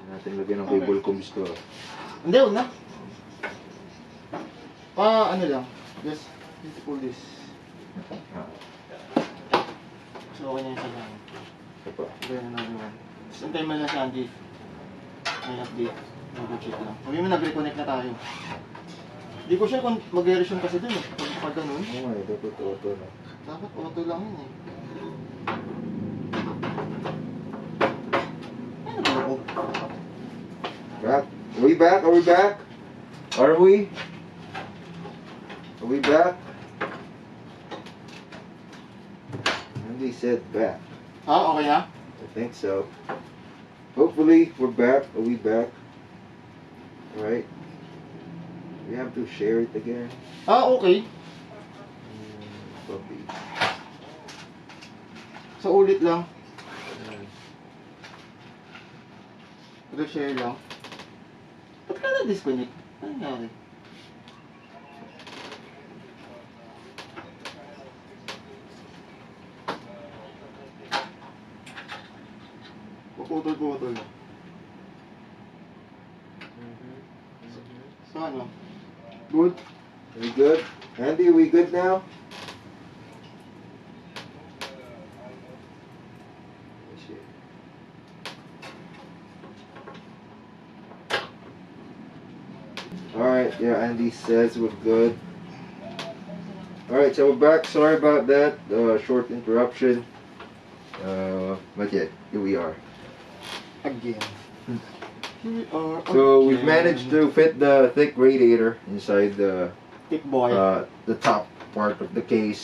Natin lagyan ng cable combs to. Hindi, huwag na. Ano lang. Just pull this. So, okay na yung salang. Ito pa. Then another one. Just antay mo lang si Andy. May update. Mag-check lang. Sabi mo nag-reconnect na tayo. Hindi ko sure kung mag-resume kasi dun eh. Pag ganun. Oo nga, dapat auto na. Dapat auto lang yun eh. Ano ba ako? Back? Are we back? Are we back? Are we? Are we back? Andy said back. Ah, okay na? I think so. Hopefully, we're back. Are we back? Alright. We have to share it again. Ah, okay. Copy. So, ulit lang. Share lang. Ba't ka na-disconnect? Ano nangyari? Puputol-putol. So ano? Good? Are we good? Andy, are we good now? Alright, yeah, Andy says we're good. Alright, so we're back. Sorry about that. Short interruption. But yeah, here we are. Again. Here we are. So we've managed to fit the thick radiator inside the Thick boy. the top part of the case.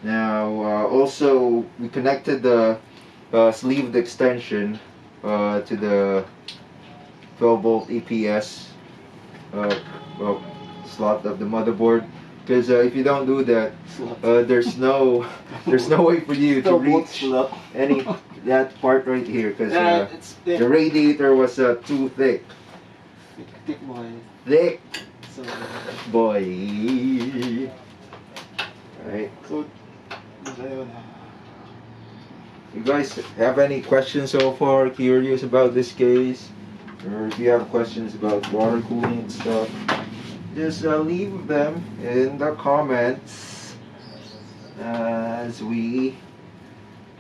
Now also we connected the sleeved extension to the 12-volt EPS slot of the motherboard. Because if you don't do that, there's no way for you to reach any that part right here. Because the radiator was too thick. Thick boy. Thick So, boy. Right. So, ayun. You guys have any questions so far? Curious about this case? Or if you have questions about water cooling and stuff, just leave them in the comments as we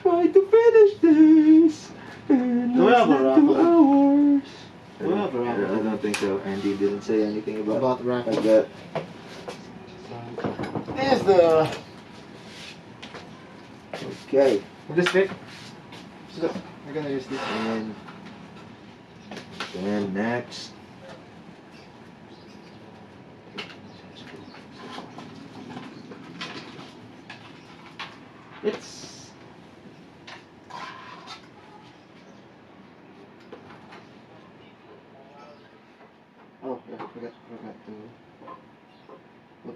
try to finish this in less than 2 hours. I don't think so. Andy didn't say anything about raffle. that. Here's the. Okay. This fit. So we're gonna use this. And next. It's. Oh, yeah, forgot to put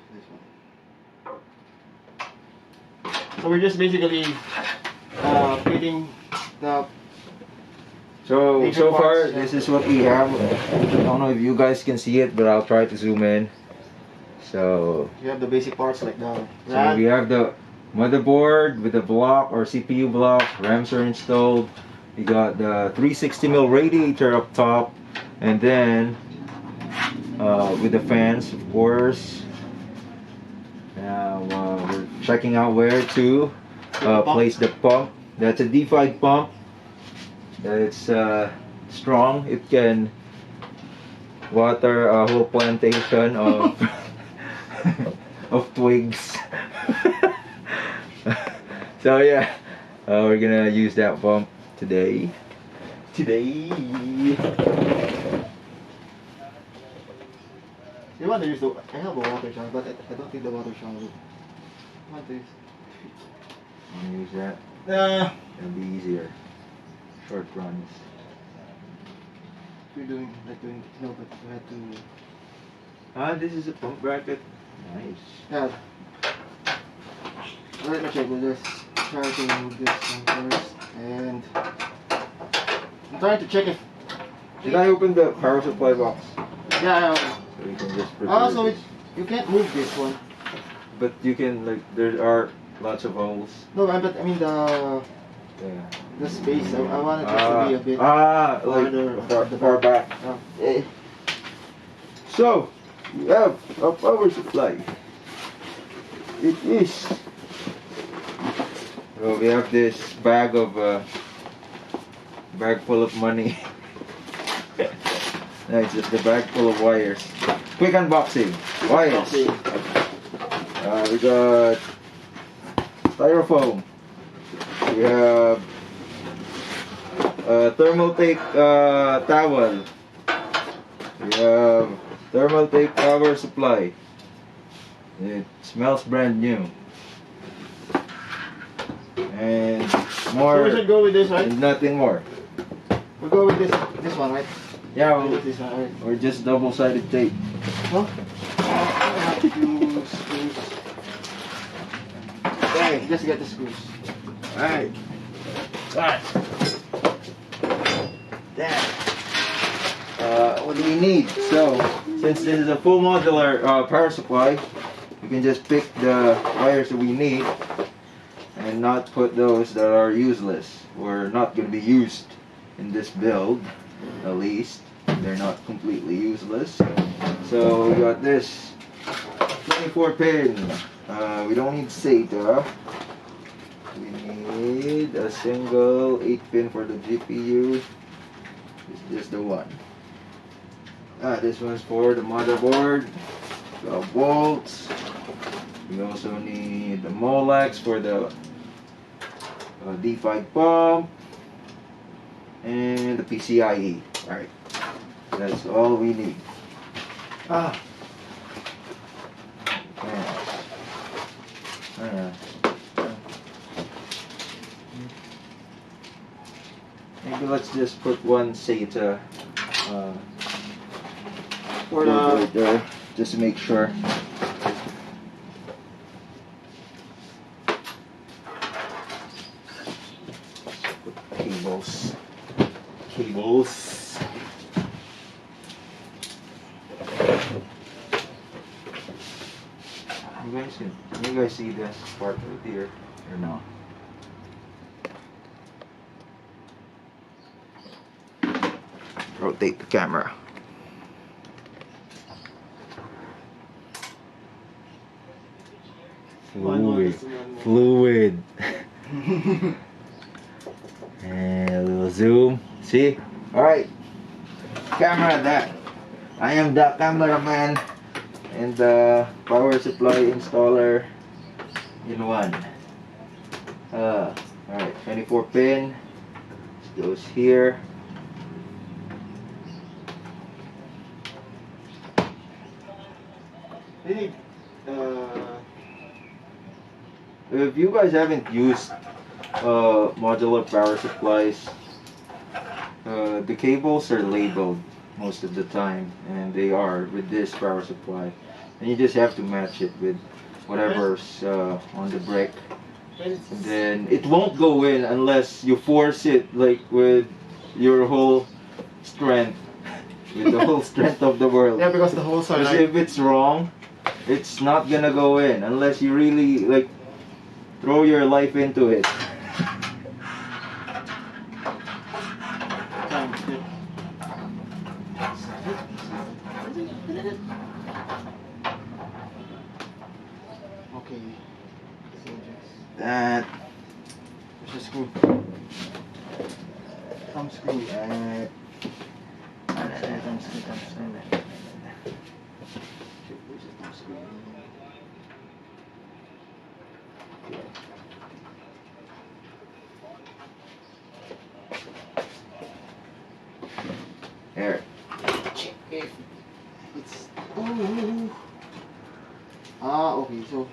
this one. So we're just basically fitting the. So far, this is what we have. I don't know if you guys can see it, but I'll try to zoom in. So You have the basic parts like the So we have the motherboard with the block or CPU block. RAMs are installed. We got the 360mm radiator up top, and then with the fans, of course. Now we're checking out where to place the pump. That's a D5 pump. It's strong. It can water a whole plantation of of twigs. So yeah, we're gonna use that pump today. You want to use the. I have a water shower, but I don't think the water shower would. I want to use. Wanna use that? It'll be easier. Short runs. We're doing no, but we had to. This is a pump bracket. Nice. Yeah. Let me check. We'll just try to move this one first, and I'm trying to check if. Did I open the power supply box? Yeah. So you can just So this. you can't move this one. But you can, like, there are lots of holes. No, but I mean the. Yeah. the space. I wanted it to be a bit like farther far back. Eh. So, we have a power supply. It is. So we have this bag full of money. No, it's just the bag full of wires. Quick unboxing. Wires. We got styrofoam. We have Thermaltake towel. We have Thermaltake power supply. It smells brand new. And more. So we should go with this, right? And nothing more. We'll go with this one, right? Yeah, This one, right? or just double-sided tape. Huh? Screws. Okay, just get the screws. Alright. What do we need? So, since this is a full modular power supply, we can just pick the wires that we need and not put those that are useless or not going to be used in this build. At least they're not completely useless. So we got this 24 pin. We don't need SATA. We need a single 8 pin for the GPU. It's just the one. This one's for the motherboard. The bolts. We also need the Molex for the D5 pump. And the PCIe. Alright. That's all we need. Maybe let's just put one SATA For right there, just to make sure. Cables. You guys see this part right here or no? Rotate the camera. Fluid. And a little zoom. See? Alright. Camera that. I am the cameraman and the power supply installer in one. Alright, 24 pin. This goes here. If you guys haven't used modular power supplies, the cables are labeled most of the time, and they are with this power supply, and you just have to match it with whatever's on the brick, and then it won't go in unless you force it like with your whole strength, with the whole strength of the world. Yeah, because the holes are Because like... if it's wrong, it's not gonna go in unless you really like throw your life into it. Okay. So That. there's a screw. Thumb screw. Thumb screw. There. Check if it's... okay, so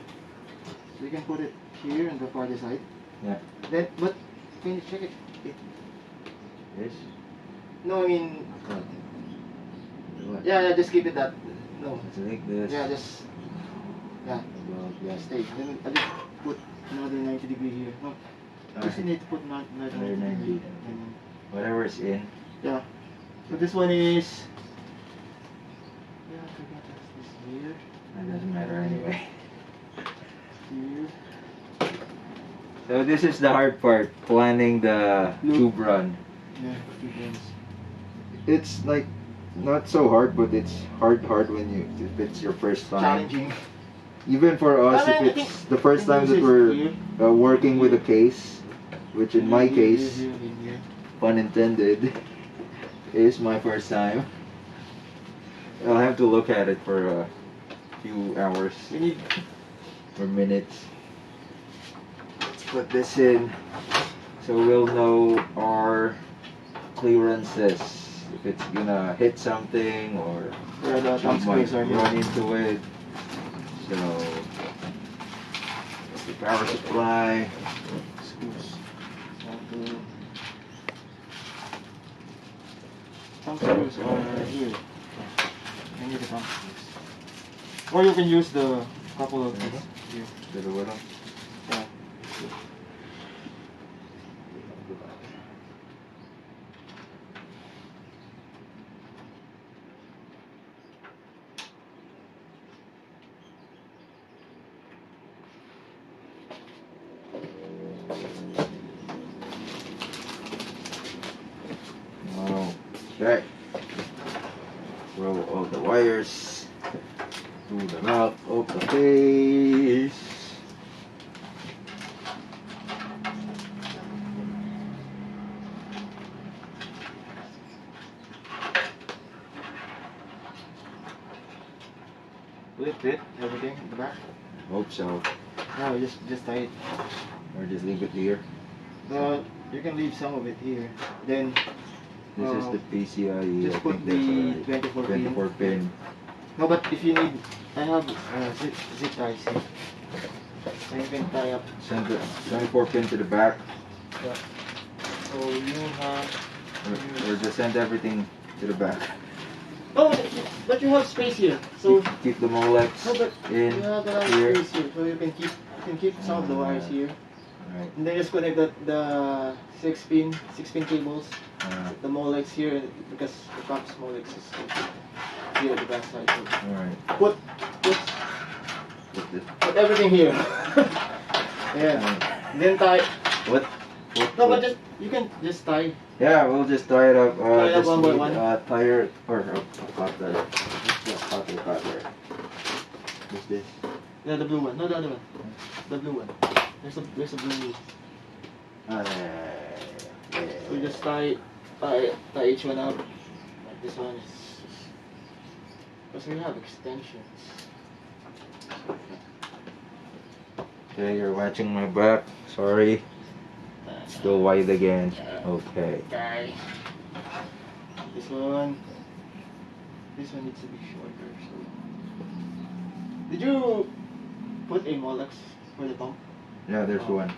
we can put it here on the farther side. Yeah. Then, but can you check it? This. No, I mean, What? yeah, just keep it that. No. It's like this. Yeah, just, yeah, stay. Then I'll just put another 90 degree here. No, just need to put another 90 degree. Whatever's in. Yeah. So this one is, yeah, I forgot this here. That doesn't matter anyway. Here. So this is the hard part, planning the tube run. Yeah, tube runs. It's like not so hard, but it's hard when if it's your first time. Challenging. Even for us, I if it's the first time that we're working with a case, which in my case, pun intended, is my first time. I'll have to look at it for a few hours or minutes. Let's put this in so we'll know our clearances. If it's gonna hit something or where the we might are run into it. So the power supply. Screws. Some screws are here. I need the thumb screws. Or you can use the couple of these here. Dalawa lang. Yeah. Okay. Roll all the wires to the mouth of the case. Fit everything in the back. Hope so. No, just tie it. Or just leave it here. You can leave some of it here. Then This is the PCIe. just I put think that's the alright. 24 pin. No, but if you need, I have zip ties here. So you can tie up. Send the 24 pin to the back. Yeah. So you have. Or just send everything to the back. Oh, but you have space here. So Keep the Molex no, but in you have a lot of here. space here, so you can keep some of the wires here. Right. And then just connect the 6-pin cables. The Molex here because the Cox Molex is here at the back side. So Alright. put everything here. Yeah. Then tie. What? No, but just you can just tie. Yeah, we'll just tie it up. Tie it up just one by need, one. Tire or cutter. Cutter. What's this? Yeah, the blue one. No, the other one. The blue one. There's a blue. So you just tie each one up. Like this one is because we have extensions. Okay, you're watching my back. Sorry. Still wide again. Okay. Okay. This one needs to be shorter. So, did you put a Molex for the pump? Yeah, there's one.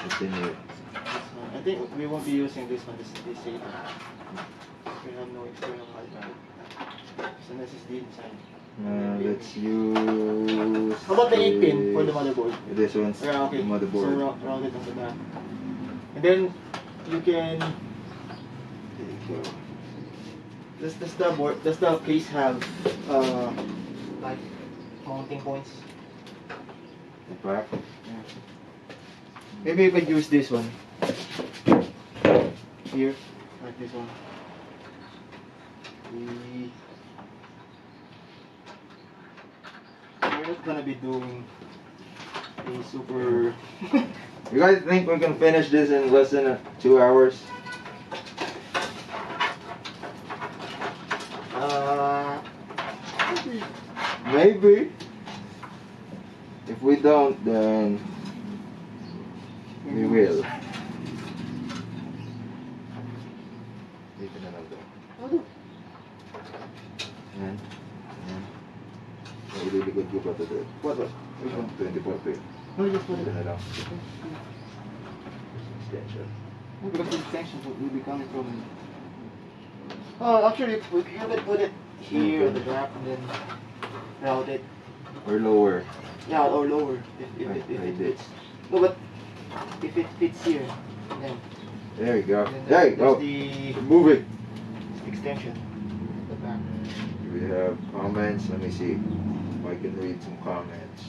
It's in here. This one. I think we won't be using this one. This safe. We have no external hard drive. There's an SSD inside. Let's use. How about the 8-pin for the motherboard? This one's Yeah, okay. the motherboard. So round it on the back. And then you can. There you go. Does the case have like mounting points? The back. Yeah. Maybe you could use this one here, like this one. We're not gonna be doing a super. You guys think we can finish this in less than 2 hours? Maybe. If we don't, then we will. Dito na lang daw. Yan. Yan. Ililikod ko pa ito doon. What? Which one? 24 pin. No, just put Dito it. na lang. Extension. No, because the extension will be coming from. Oh, actually, you could put it here at the back and then route it. Or lower. Yeah, or lower if Like it this. fits. No, but if it fits here, then. There you go. Then There you there's go. the Move it. extension at the back. Do we have comments? Let me see if I can read some comments.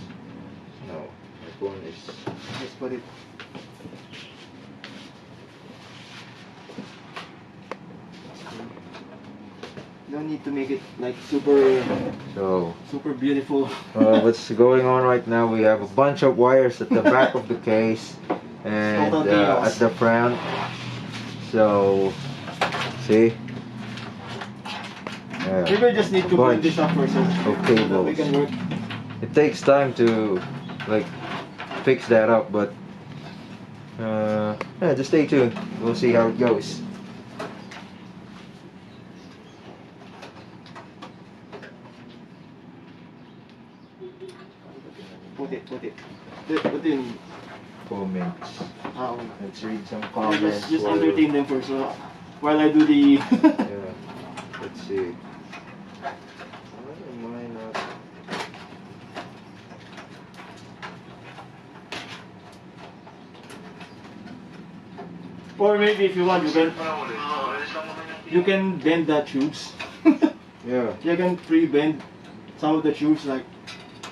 No, my phone is. Just put it No need to make it like super So beautiful. what's going on right now? We have a bunch of wires at the back of the case and Total chaos. at the front. So see. Maybe we just need to build bunch this up first so that we cables. can work. It takes time to like fix that up, but yeah, just stay tuned. We'll see how it goes. Put it. What do you need? Comments. Let's read some comments. Just entertain them first while I do the... Yeah. Let's see. Why am I not... Or maybe if you want, you can bend the tubes. Yeah. You can pre-bend some of the tubes. Like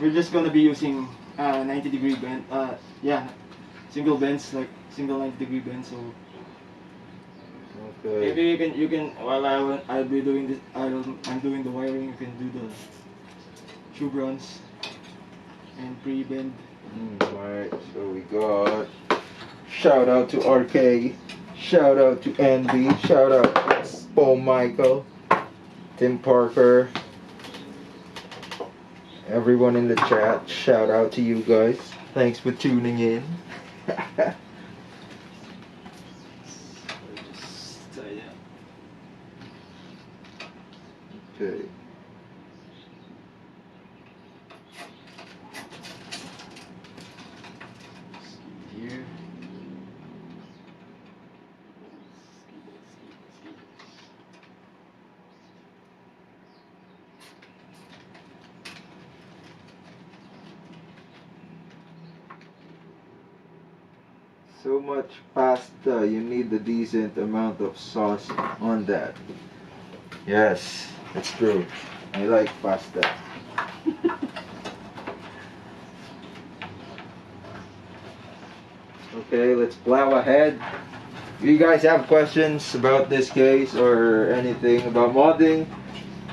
we're just gonna be using 90-degree bend. Yeah, single bends, like single 90-degree bend. So Okay. maybe you can while I'll be doing this. I'm doing the wiring. You can do the tube runs and pre-bend. Alright, so we got shout out to RK, shout out to Andy, shout out to Paul Michael, Tim Parker, everyone in the chat, shout out to you guys. Thanks for tuning in. Okay. Here. So much pasta, you need a decent amount of sauce on that. Yes, it's true. I like pasta. Okay, let's plow ahead. If you guys have questions about this case or anything about modding,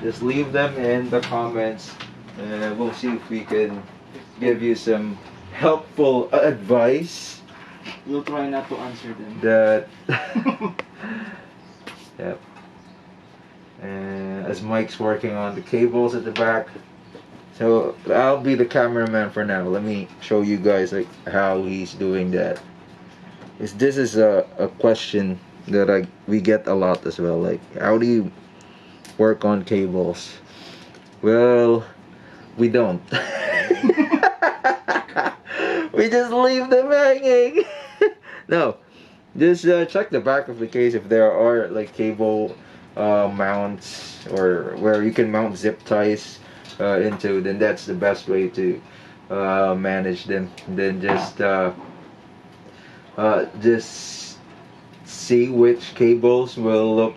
just leave them in the comments and we'll see if we can give you some helpful advice. We'll try not to answer them. That yep. And as Mike's working on the cables at the back, so I'll be the cameraman for now. Let me show you guys like how he's doing that. This is a question that we get a lot as well. Like, how do you work on cables? Well, we don't. We just leave them hanging. No, just check the back of the case if there are like cable mounts or where you can mount zip ties into. Then that's the best way to manage them. Then just see which cables will look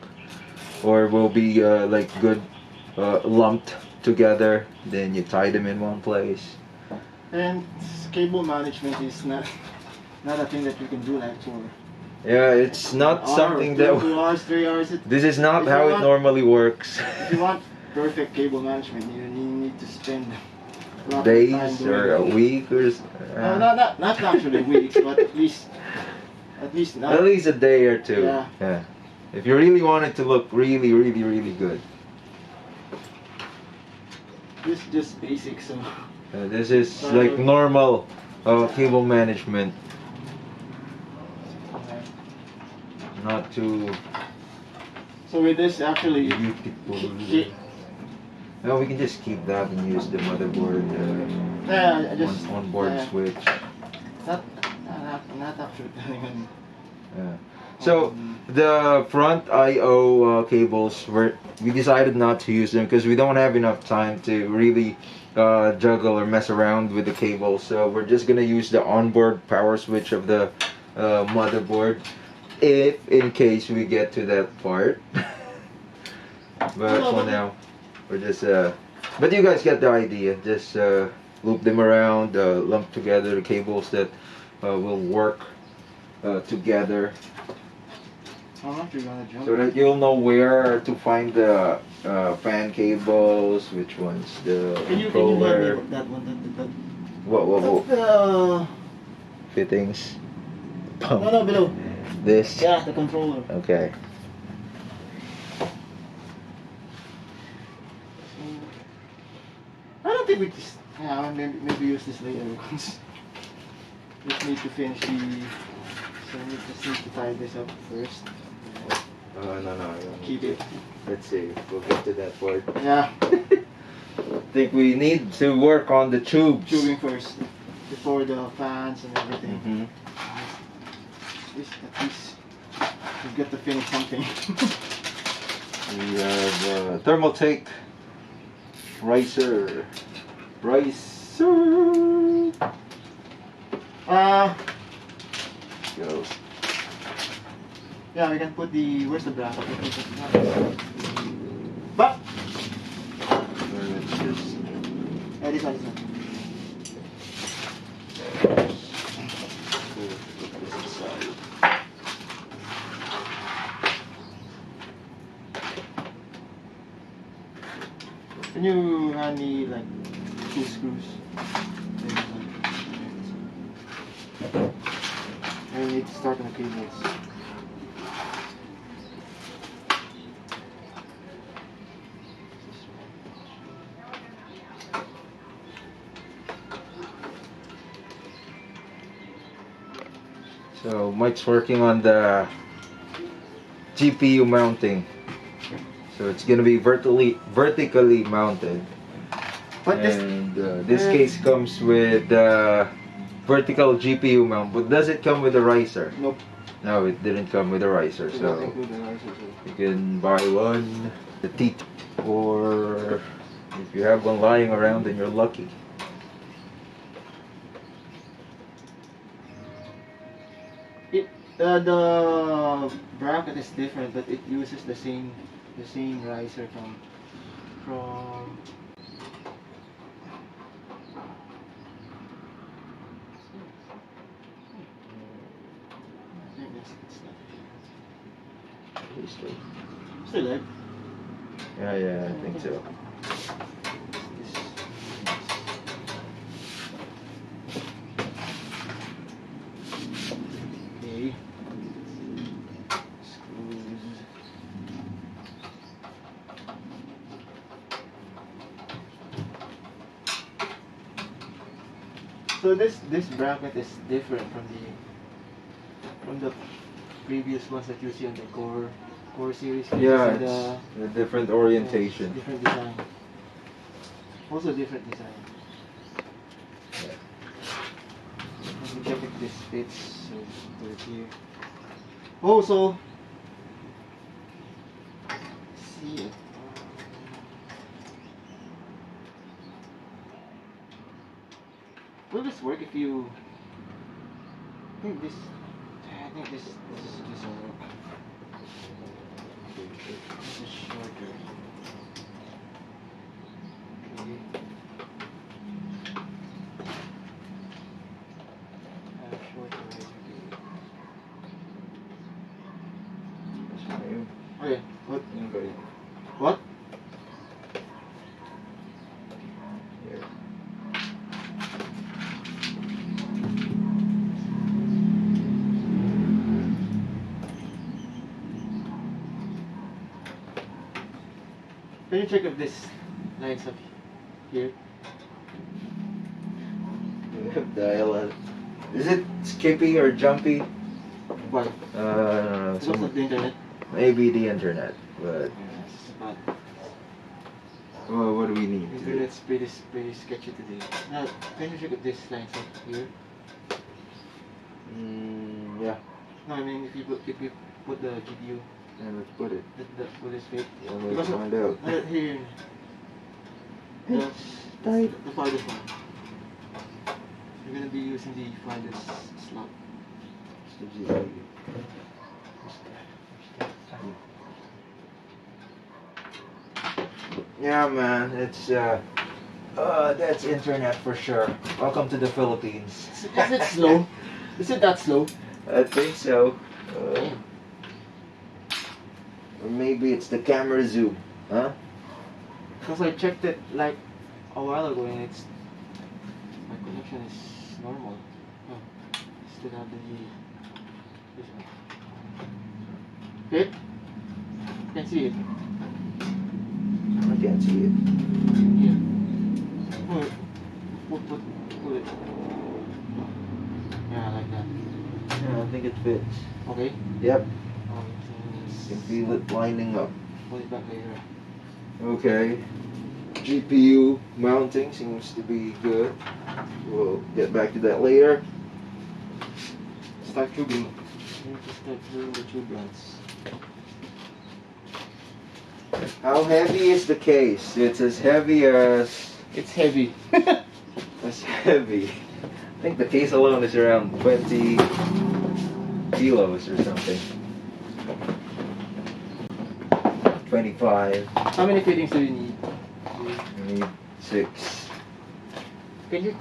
or will be like good lumped together. Then you tie them in one place. And cable management is not a thing that you can do like for. Yeah, it's not something that 2 hours, 3 hours. This is not how it normally works. If you want perfect cable management, you need to spend a lot of Days time or a week or not actually weeks, but at least not. at least a day or two. Yeah. If you really want it to look really good. This is just basic, so. This is like normal cable management. Not too So with this, actually, beautiful. No, we can just keep that and use the motherboard yeah, just onboard switch. Not actually telling him. Yeah. So the front I/O cables, we decided not to use them because we don't have enough time to really juggle or mess around with the cables. So we're just gonna use the onboard power switch of the motherboard, if in case we get to that part. But for now, we're just but you guys get the idea. Just loop them around, lump together the cables that will work together. How much you're gonna jump? So that you'll know where to find the fan cables, which one's the Can you controller. lend me that one? That What? the Fittings. no, below. This. Yeah, the controller. Okay. I don't think we just. Yeah, maybe use this later because just need to finish the. So we just need to tie this up first. No. Keep it. Let's see. We'll get to that part. Yeah. I think we need to work on the tubes. Tubing first before the fans and everything. Mm-hmm. At least we get to finish something. We have Thermaltake riser. Go. Yeah, we can put the. Where's the bracket? But Let's just yeah, this one. put this aside. Can you hand me like 2 screws? I need to start on the cables. So Mike's working on the GPU mounting. So it's gonna be vertically mounted. But And this case comes with vertical GPU mount. But does it come with a riser? Nope. No, it didn't come with a riser. So you can buy one, the TT, or if you have one lying around, then you're lucky. The bracket is different, but it uses the same riser from. I think it's still live. Yeah, I think so. Okay. Screws. So this bracket is different from the previous ones that you see on the core series. Yeah, It's it's a different orientation. different design. Also different design. Yeah. Let me check if this fits. So put it here. Also, see it. Will this work if you? I think this will work. This is shorter. Okay. Shorter right. Okay. What? What? Here. Can you check if this lines up here? Dial. Is it skippy or jumpy? Why? I don't know. Because of the internet. Maybe the internet, but But well, what do we need? the internet's pretty sketchy today. Now, can you check if this lines up here? Yeah. No, I mean if you put the GPU, Yeah, let's put it. will this fit? Yeah, let's Because find out. here, It's tight. the farthest one. You're gonna be using the farthest slot. Yeah, man, it's that's internet for sure. Welcome to the Philippines. Is it slow? Is it that slow? I think so. Or maybe it's the camera zoom, huh? Because I checked it like a while ago and it's my connection is normal. Oh, still have this one. Okay? Can see it. I can't see it. Here. Put it. Yeah, like that. Yeah, I think it fits. Okay. Yep. Oh, You can feel it lining up. put it back later. Okay. GPU mounting seems to be good. We'll get back to that later. Start tubing. You need to start doing the tube runs. How heavy is the case? It's as heavy as... It's heavy. As heavy. I think the case alone is around 20 kilos or something. 25. How many fittings do you need? We need 6. Can you?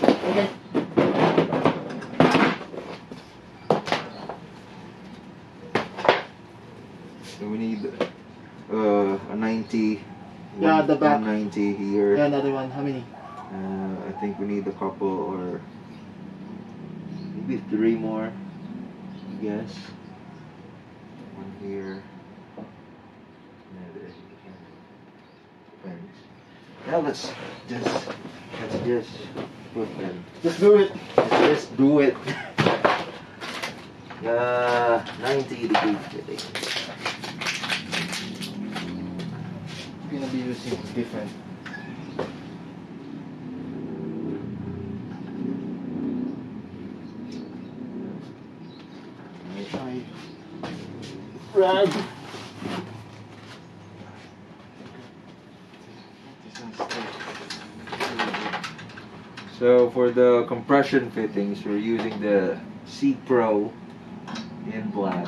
Okay. So we need a 90. Yeah, the back. 90 here. Yeah, another one. How many? I think we need a couple or maybe 3 more, I guess. One here. Depends. Now let's just put them. Just do it. Let's just do it. 90-degree fitting. We're gonna be using different. Try rag. So for the compression fittings, we're using the C Pro in black.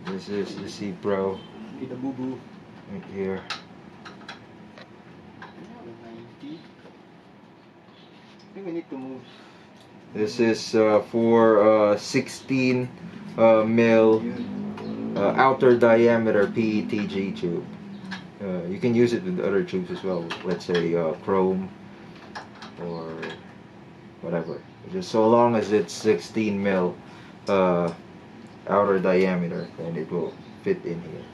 This is the C Pro Need a boo boo. right here. 90. I think we need to move. This is for 16 mil outer diameter PETG tube. You can use it with other tubes as well. Let's say chrome or whatever. Just so long as it's 16 mil outer diameter, then it will fit in here.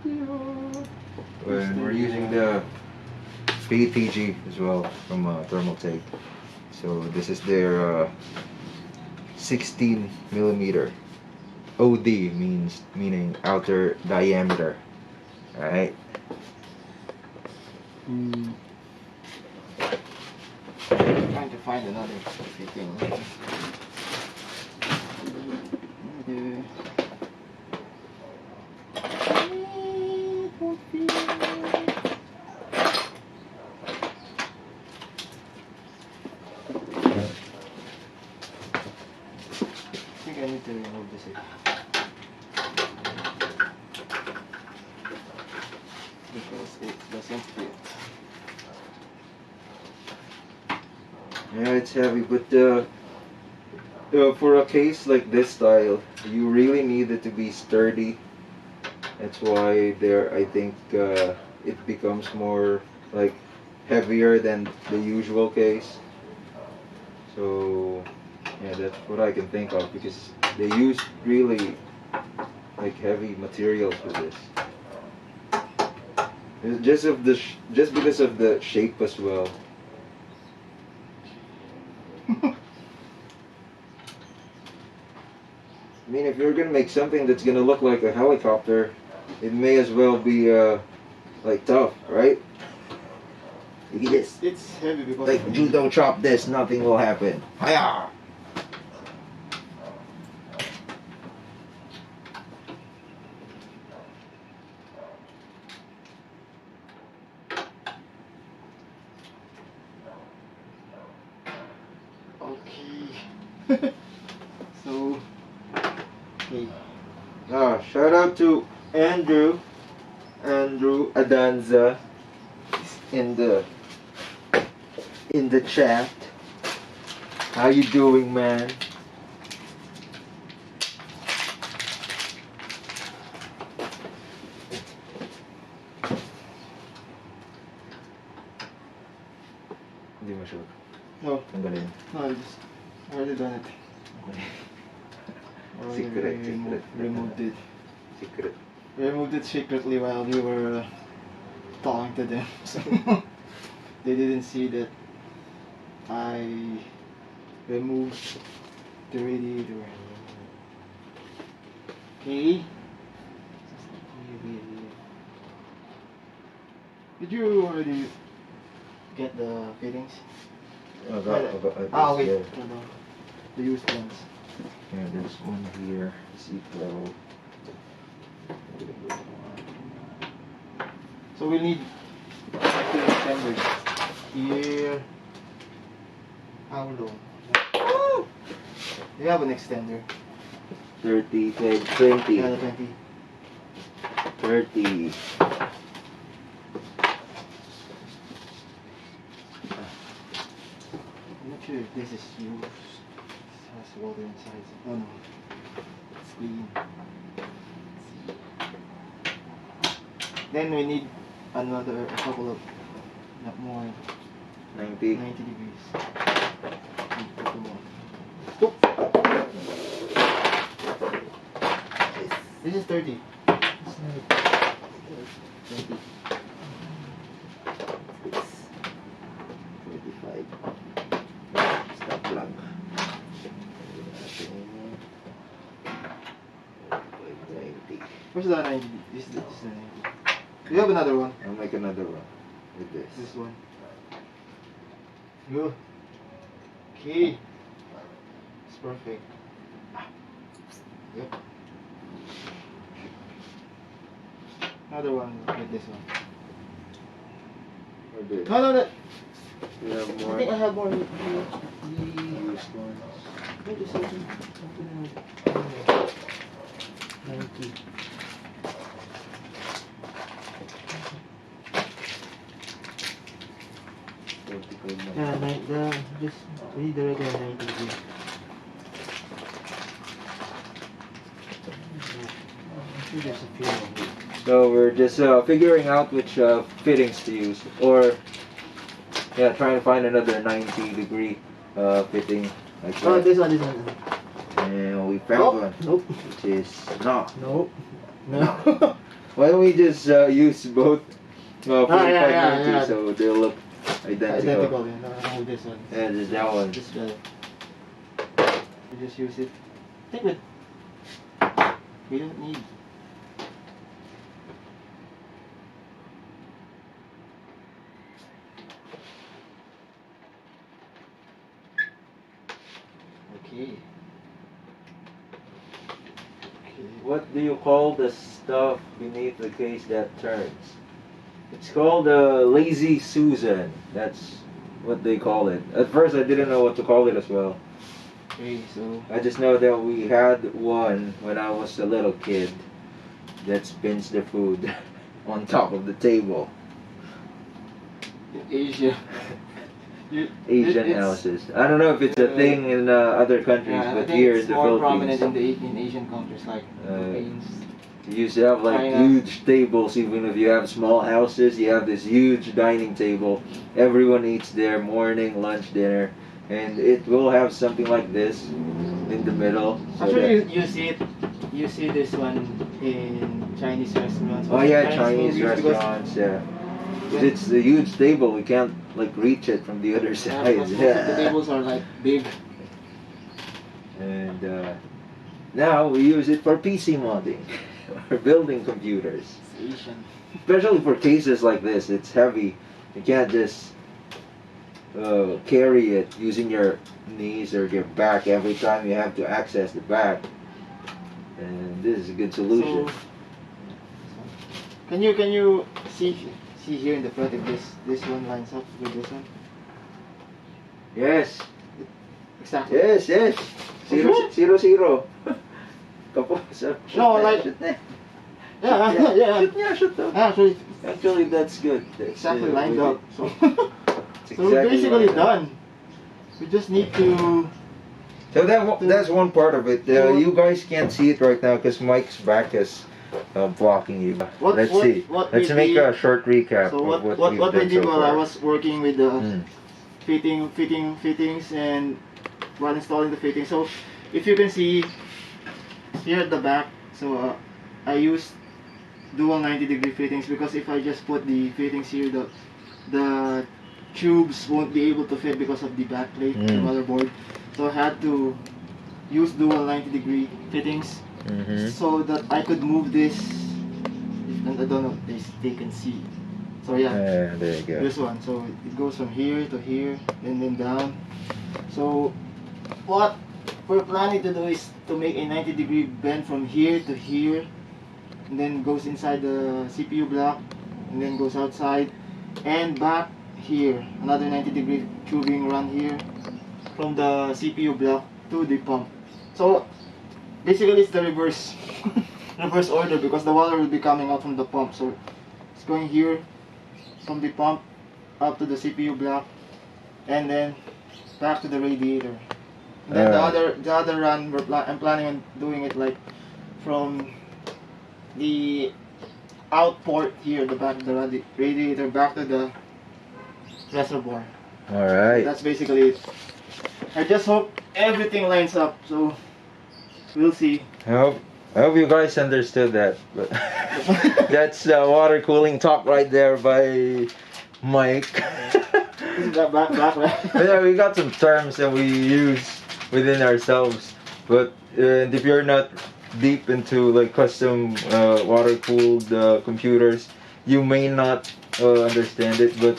And we're using the PETG as well from Thermaltake. So this is their 16 millimeter. OD meaning outer diameter. Alright. Trying to find another fitting. I think I need to remove this. Because it doesn't fit. Yeah, it's heavy, but for a case like this style, you really need it to be sturdy. That's why I think it becomes more like heavier than the usual case. So yeah, that's what I can think of, because they use really like heavy materials for this. It's just because of the shape as well. I mean, if you're gonna make something that's gonna look like a helicopter, it may as well be like tough, right? Look at this. It's heavy because Like judo chop this, nothing will happen. Hiya! okay. So okay. Shout out to Andrew Adanza in the in the chat. How you doing, man? Hindi mo sure. No, Tanggalin. no, I already done it. Okay. Already Secret. removed it. Secret. Removed it secretly while we were talking to them. So they didn't see that I removed the radiator. Okay. Did you already get the fittings? I Wait. yeah. No. The used ones. Yeah, there's one here. Seat level. So we need two extenders. Here. How long? Do you have an extender? 30, 20. Yeah, the 20. 30. I'm not sure if this is used. It has water inside. Oh no. It's clean. Then we need a couple of, not more, 90. 90 degrees. Put them on. This is 30. 20. 45. Stop lang. 90. Where's the 90? This is the 90. Do you have another one? I'll make another one with this. This one. Good. Okay. It's perfect. Yep. Another one with this one. Or this. No. We have I more think I have more. used ones. Maybe something 90. Yeah, just we need the regular 90 degree. I think there's a few of them. So we're just figuring out which fittings to use, or yeah, trying to find another 90-degree fitting like that. Oh, this one. And we found one, Nope. which is not. Nope. No. Why don't we just use both 45, yeah. 90 so they look identical. No, this one. Yeah, just that one. This better. We just use it. Take it. We don't need. Okay. What do you call the stuff beneath the case that turns? It's called a Lazy Susan. That's what they call it. At first I didn't know what to call it as well. Okay, so I just know that we had one when I was a little kid that spins the food on top of the table. in Asia. Asian houses. I don't know if it's a thing in other countries, Yeah, I but think here it's in the more Philippines, prominent in Asian countries like Philippines. you used to have like China. huge tables. Even if you have small houses, you have this huge dining table. Everyone eats there, morning, lunch, dinner, and it will have something like this in the middle. So Actually, that, you see this one in Chinese restaurants. oh yeah, Chinese Chinese movies because- restaurants, yeah. 'Cause it's a huge table. We can't like reach it from the other Yeah, side. because most of the tables are like big. And now we use it for PC modding, or building computers. It's Asian. Especially for cases like this, it's heavy. You can't just carry it using your knees or your back every time you have to access the back. And this is a good solution. So, can you see here in the front if this one lines up with this one? Yes, Exactly. yes. Zero. Couple. No, like- Shoot na. Yeah. Shoot na. Actually, Actually, that's good. That's, exactly lined we- up. So, It's So we're exactly basically like that. done. We just need to. So that's one part of it. You guys can't see it right now because Mike's back is blocking you. Let's see. Let's make a short recap So of what we've what we done did so while I far. was working with the fittings and while installing the fittings. So if you can see here at the back, so I used dual 90-degree fittings because if I just put the fittings here, the tubes won't be able to fit because of the back plate, the motherboard. So I had to use dual 90-degree fittings so that I could move this. And I don't know if they can see. So yeah, there you go. this one. So it goes from here to here and then down. So what we're planning to do is to make a 90-degree bend from here to here, and then goes inside the CPU block, and then goes outside and back here. Another 90-degree tubing run here from the CPU block to the pump. So basically it's the reverse reverse order because the water will be coming out from the pump. So it's going here from the pump up to the CPU block and then back to the radiator. And then the other run I'm planning on doing it like from the out port here, the back of the radiator back to the reservoir. Alright. That's basically it. I just hope everything lines up, so we'll see. I hope you guys understood that. But that's water cooling talk right there by Mike. This is that back, right? Yeah, we got some terms that we use within ourselves. But if you're not deep into like custom water cooled computers, you may not understand it. But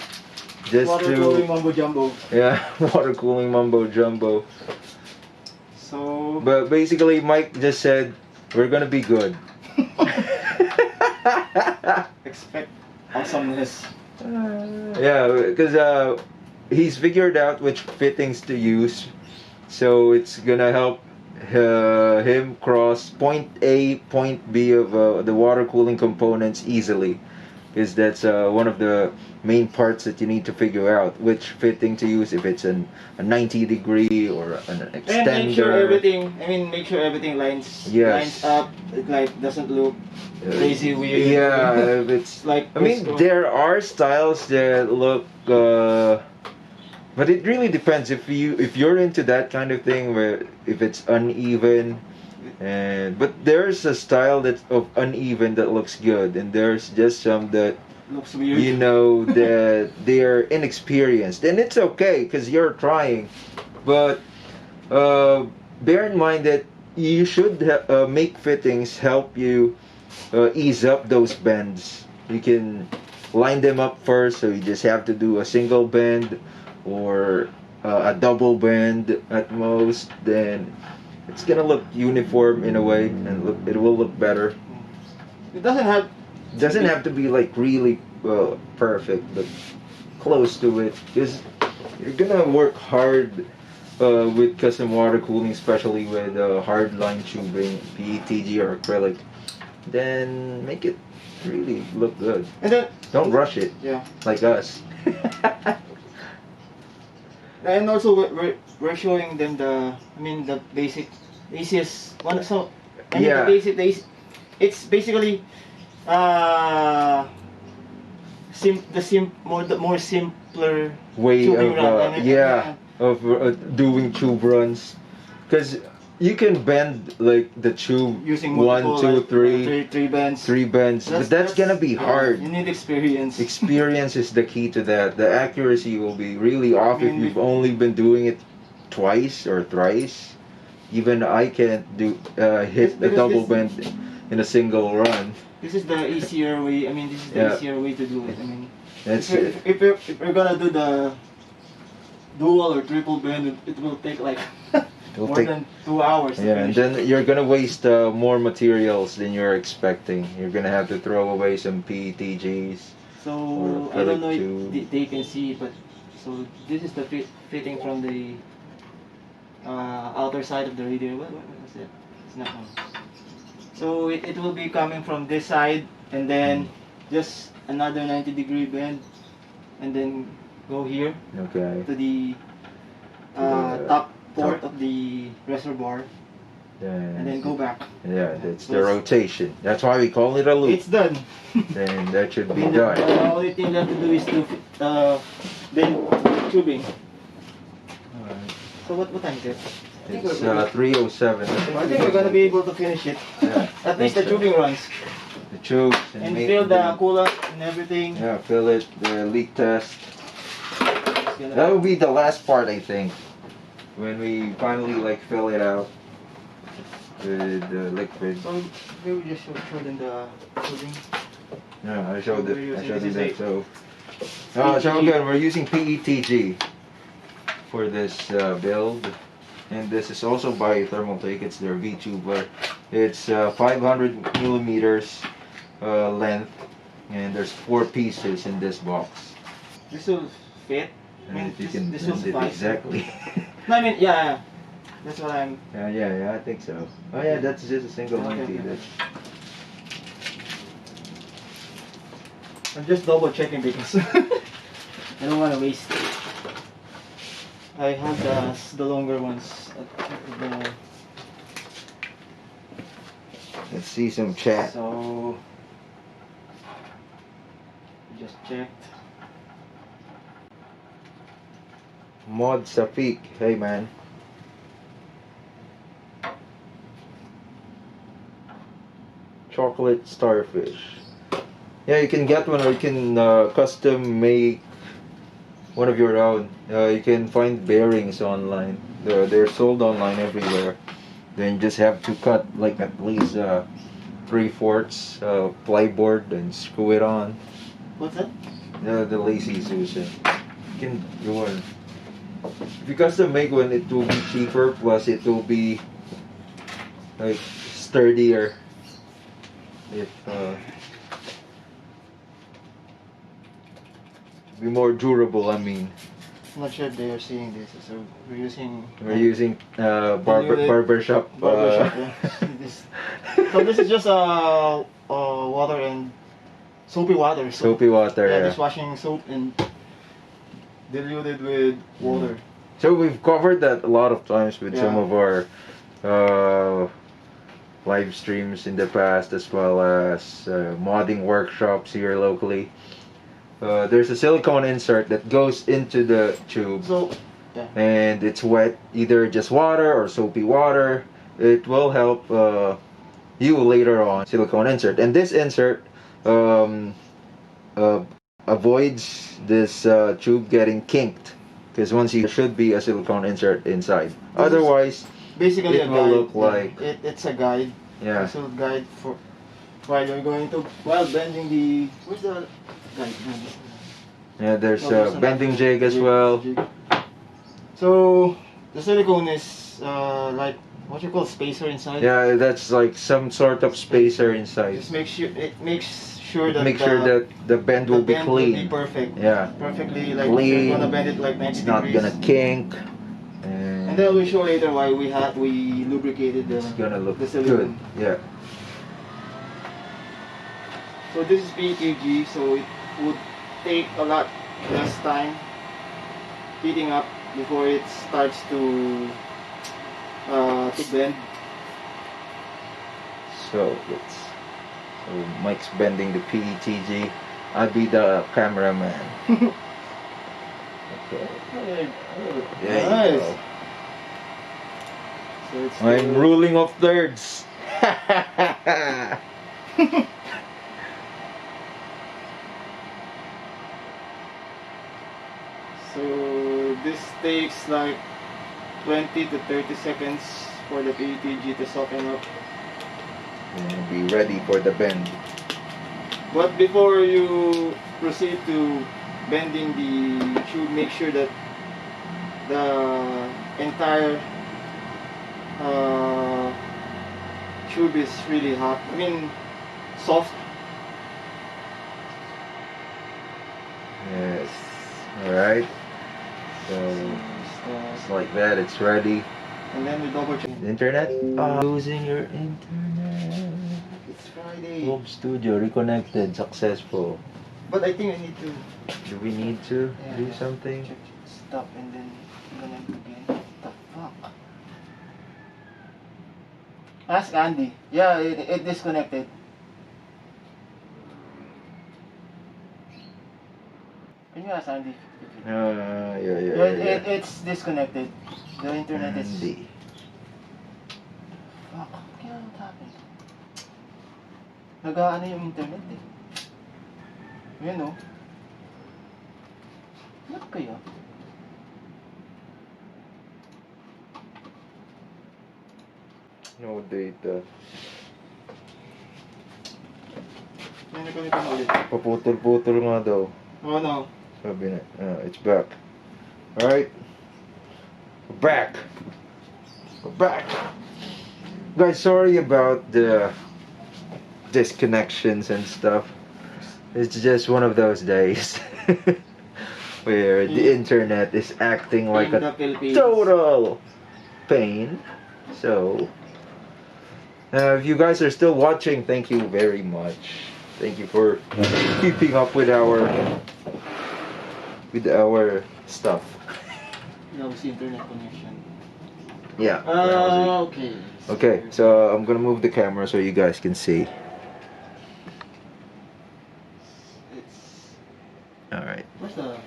just Water cooling mumbo jumbo. Yeah, water cooling mumbo jumbo. So, but basically, Mike just said we're gonna be good. Expect awesomeness. Yeah, because he's figured out which fittings to use, so it's gonna help him cross point A, point B of the water cooling components easily. Because that's one of the main parts that you need to figure out which fitting to use, if it's a 90-degree or an extender. And make sure everything lines up. It like doesn't look crazy weird. Yeah, it's like. I mean, there are styles that look, but it really depends if you're into that kind of thing where if it's uneven. But there's a style that's of uneven that looks good, and there's just some that looks weird. You know that they're inexperienced, and it's okay because you're trying. But bear in mind that you should make fittings help you ease up those bends. You can line them up first, so you just have to do a single bend or a double bend at most. Then it's gonna look uniform in a way, and it will look better. It doesn't have to be like really perfect, but close to it. Because you're gonna work hard with custom water cooling, especially with hard line tubing, PETG or acrylic. Then make it really look good. And then don't rush it. Yeah. Like us. And also we're showing them the basic easiest one. So Yeah. It's basically more simpler way tubing run. of doing tube runs, because you can bend like the tube using one, multiple, two, three, three bends. but that's gonna be hard. You need experience. Experience is the key to that. The accuracy will be really off if you've only been doing it twice or thrice. Even I can't hit the double bend in a single run. This is the easier way. This is the easier way to do it. That's if we're gonna do the dual or triple bend, it will take like more than 2 hours. Yeah, and then you're gonna waste more materials than you're expecting. You're gonna have to throw away some PETGs. So I don't know if they can see, but so this is the fitting from the outer side of the radiator. What was it? It's not on. So it will be coming from this side, and then just another 90-degree bend, and then go here Okay. to the the top port top. of the reservoir, and then go back. Yeah, that's So the rotation. That's why we call it a loop. it's done. Then that should be And done. the only thing left to do is to bend tubing. So what time is it? It's 307. I think we're gonna be able to finish it. Yeah, At least the think so. tubing runs. The tubes And make fill the coolant and everything. Yeah, fill it. The leak test. It's gonna- That will be the last part, I think, when we finally like fill it out with the liquid. So maybe we just show them the tubing. Yeah, I showed it. I showed This you is that. So again, we're using PETG for this build, and this is also by Thermaltake. It's their V-tuber. It's 500 millimeters length, and there's 4 pieces in this box. This will fit. I mean, And if you can this will bend it suffice. exactly. No, I mean, yeah. That's what I'm. Yeah, I think so. Oh yeah, that's just a single Okay, 90. okay. That's, I'm just double checking because I don't want to waste. I have the longer ones. let's see some chat. So just checked. Mod Safik, hey man. Chocolate starfish. Yeah, you can get one, or you can custom make one of your own. You can find bearings online. They're sold online everywhere. Then you just have to cut like at least 3/4 plyboard and screw it on. What's that? The lazy Susan. You can do one. If you custom make one, it will be cheaper. Plus, it will be like sturdier. If be more durable. I mean, I'm not sure if they are seeing this. So we're using barbershop. Barbershop. Yeah. So this is just water and soapy water. Soapy water. Yeah, Yeah. dishwashing soap and diluted with water. So we've covered that a lot of times with some Yeah. of our live streams in the past, as well as modding workshops here locally. There's a silicone insert that goes into the tube, So yeah. and it's wet, either just water or soapy water. It will help you later on. Silicone insert, and this insert avoids this tube getting kinked, because once you should be a silicone insert inside. Otherwise, Basically it a will guide. look like It's a guide. yeah. It's a guide for while you're going to bending the where's the guide? Yeah, there's there's bending another jig as well. jig. So the silicone is like what you call spacer inside. Yeah, that's like some sort of spacer inside. Just make sure that Make sure that the bend will be bend clean. will be perfect. Yeah, Perfectly like clean. you're gonna bend it like 90 it's not degrees. gonna kink. And then we'll show later why we lubricated It's gonna look the good. silicone. Yeah. So this is PETG, so it would take a lot less time heating up before it starts to bend. So Mike's bending the PETG. I'll be the cameraman. Okay. There you Nice. go. So it's I'm ruling of thirds. So this takes like 20 to 30 seconds for the PETG to soften up. And be ready for the bend. But before you proceed to bending the tube, make sure that the entire tube is really hot. I mean, soft. Yes. Alright. So it's like that, it's ready. And then we double check. Internet? Losing your internet. It's Friday. Home studio reconnected, successful. But I think I need to Do we need to do yeah, something? check stop and then connect again. What the fuck? Ask Andy. Yeah, it disconnected. Can you ask Andy? Yeah. It's disconnected. The internet is. Andy. Fuck, kaya what happened? Nag-aano yung internet eh. Yun oh. What kaya? No data. Yan, nag-connect na ulit. Paputol-putol nga daw. Oh no. Sabi na, it's back. Alright. We're back. We're back. Guys, sorry about the disconnections and stuff. It's just one of those days where the internet is acting like a total pain. So, if you guys are still watching, thank you very much. Thank you for keeping up with our stuff. That was the internet connection. Yeah. Okay. Okay, so I'm gonna move the camera so you guys can see. Alright. Where's the...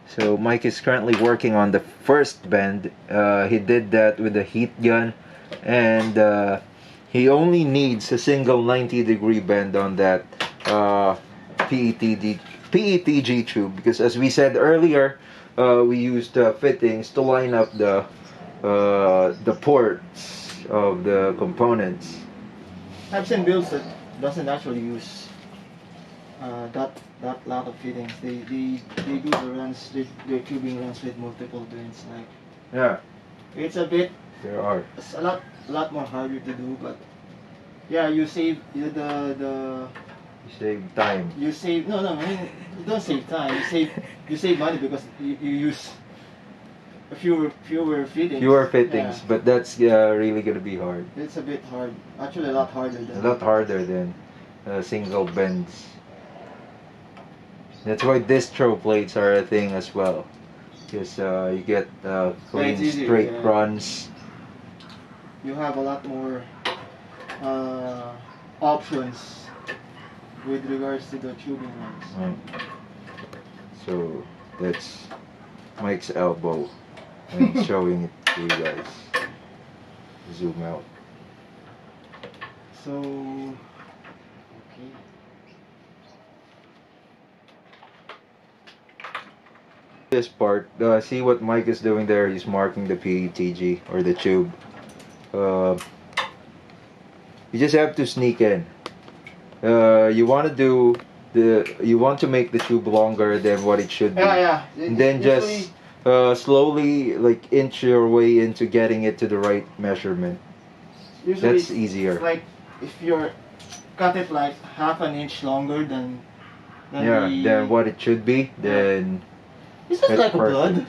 So Mike is currently working on the first bend. He did that with a heat gun, and he only needs a single 90-degree bend on that PETG tube, because as we said earlier, we used fittings to line up the ports of the components. I've seen builds that doesn't actually use that lot of fittings. They do the runs, their tubing runs with multiple bends. Like Yeah, it's a bit, there are. it's a lot more harder to do, but yeah, you save You save time. you save no I mean you don't save time. You save money because you use fewer fittings. Fewer fittings, Yeah. but that's really gonna be hard. It's a bit hard. Actually, a lot harder A than lot harder than single bends. That's why distro plates are a thing as well, because you get clean it's easy, straight yeah. runs. You have a lot more options with regards to the tubing runs. So that's Mike's elbow. I'm showing it to you guys. Zoom out. So, okay. This part, see what Mike is doing there? He's marking the PETG or the tube. You just have to sneak in. You want to make the tube longer than what it should be. Yeah. And then just slowly like inch your way into getting it to the right measurement. Usually That's easier. It's like if you're cut it like half an inch longer than than what it should be, then Is this that's like a perfect. blood?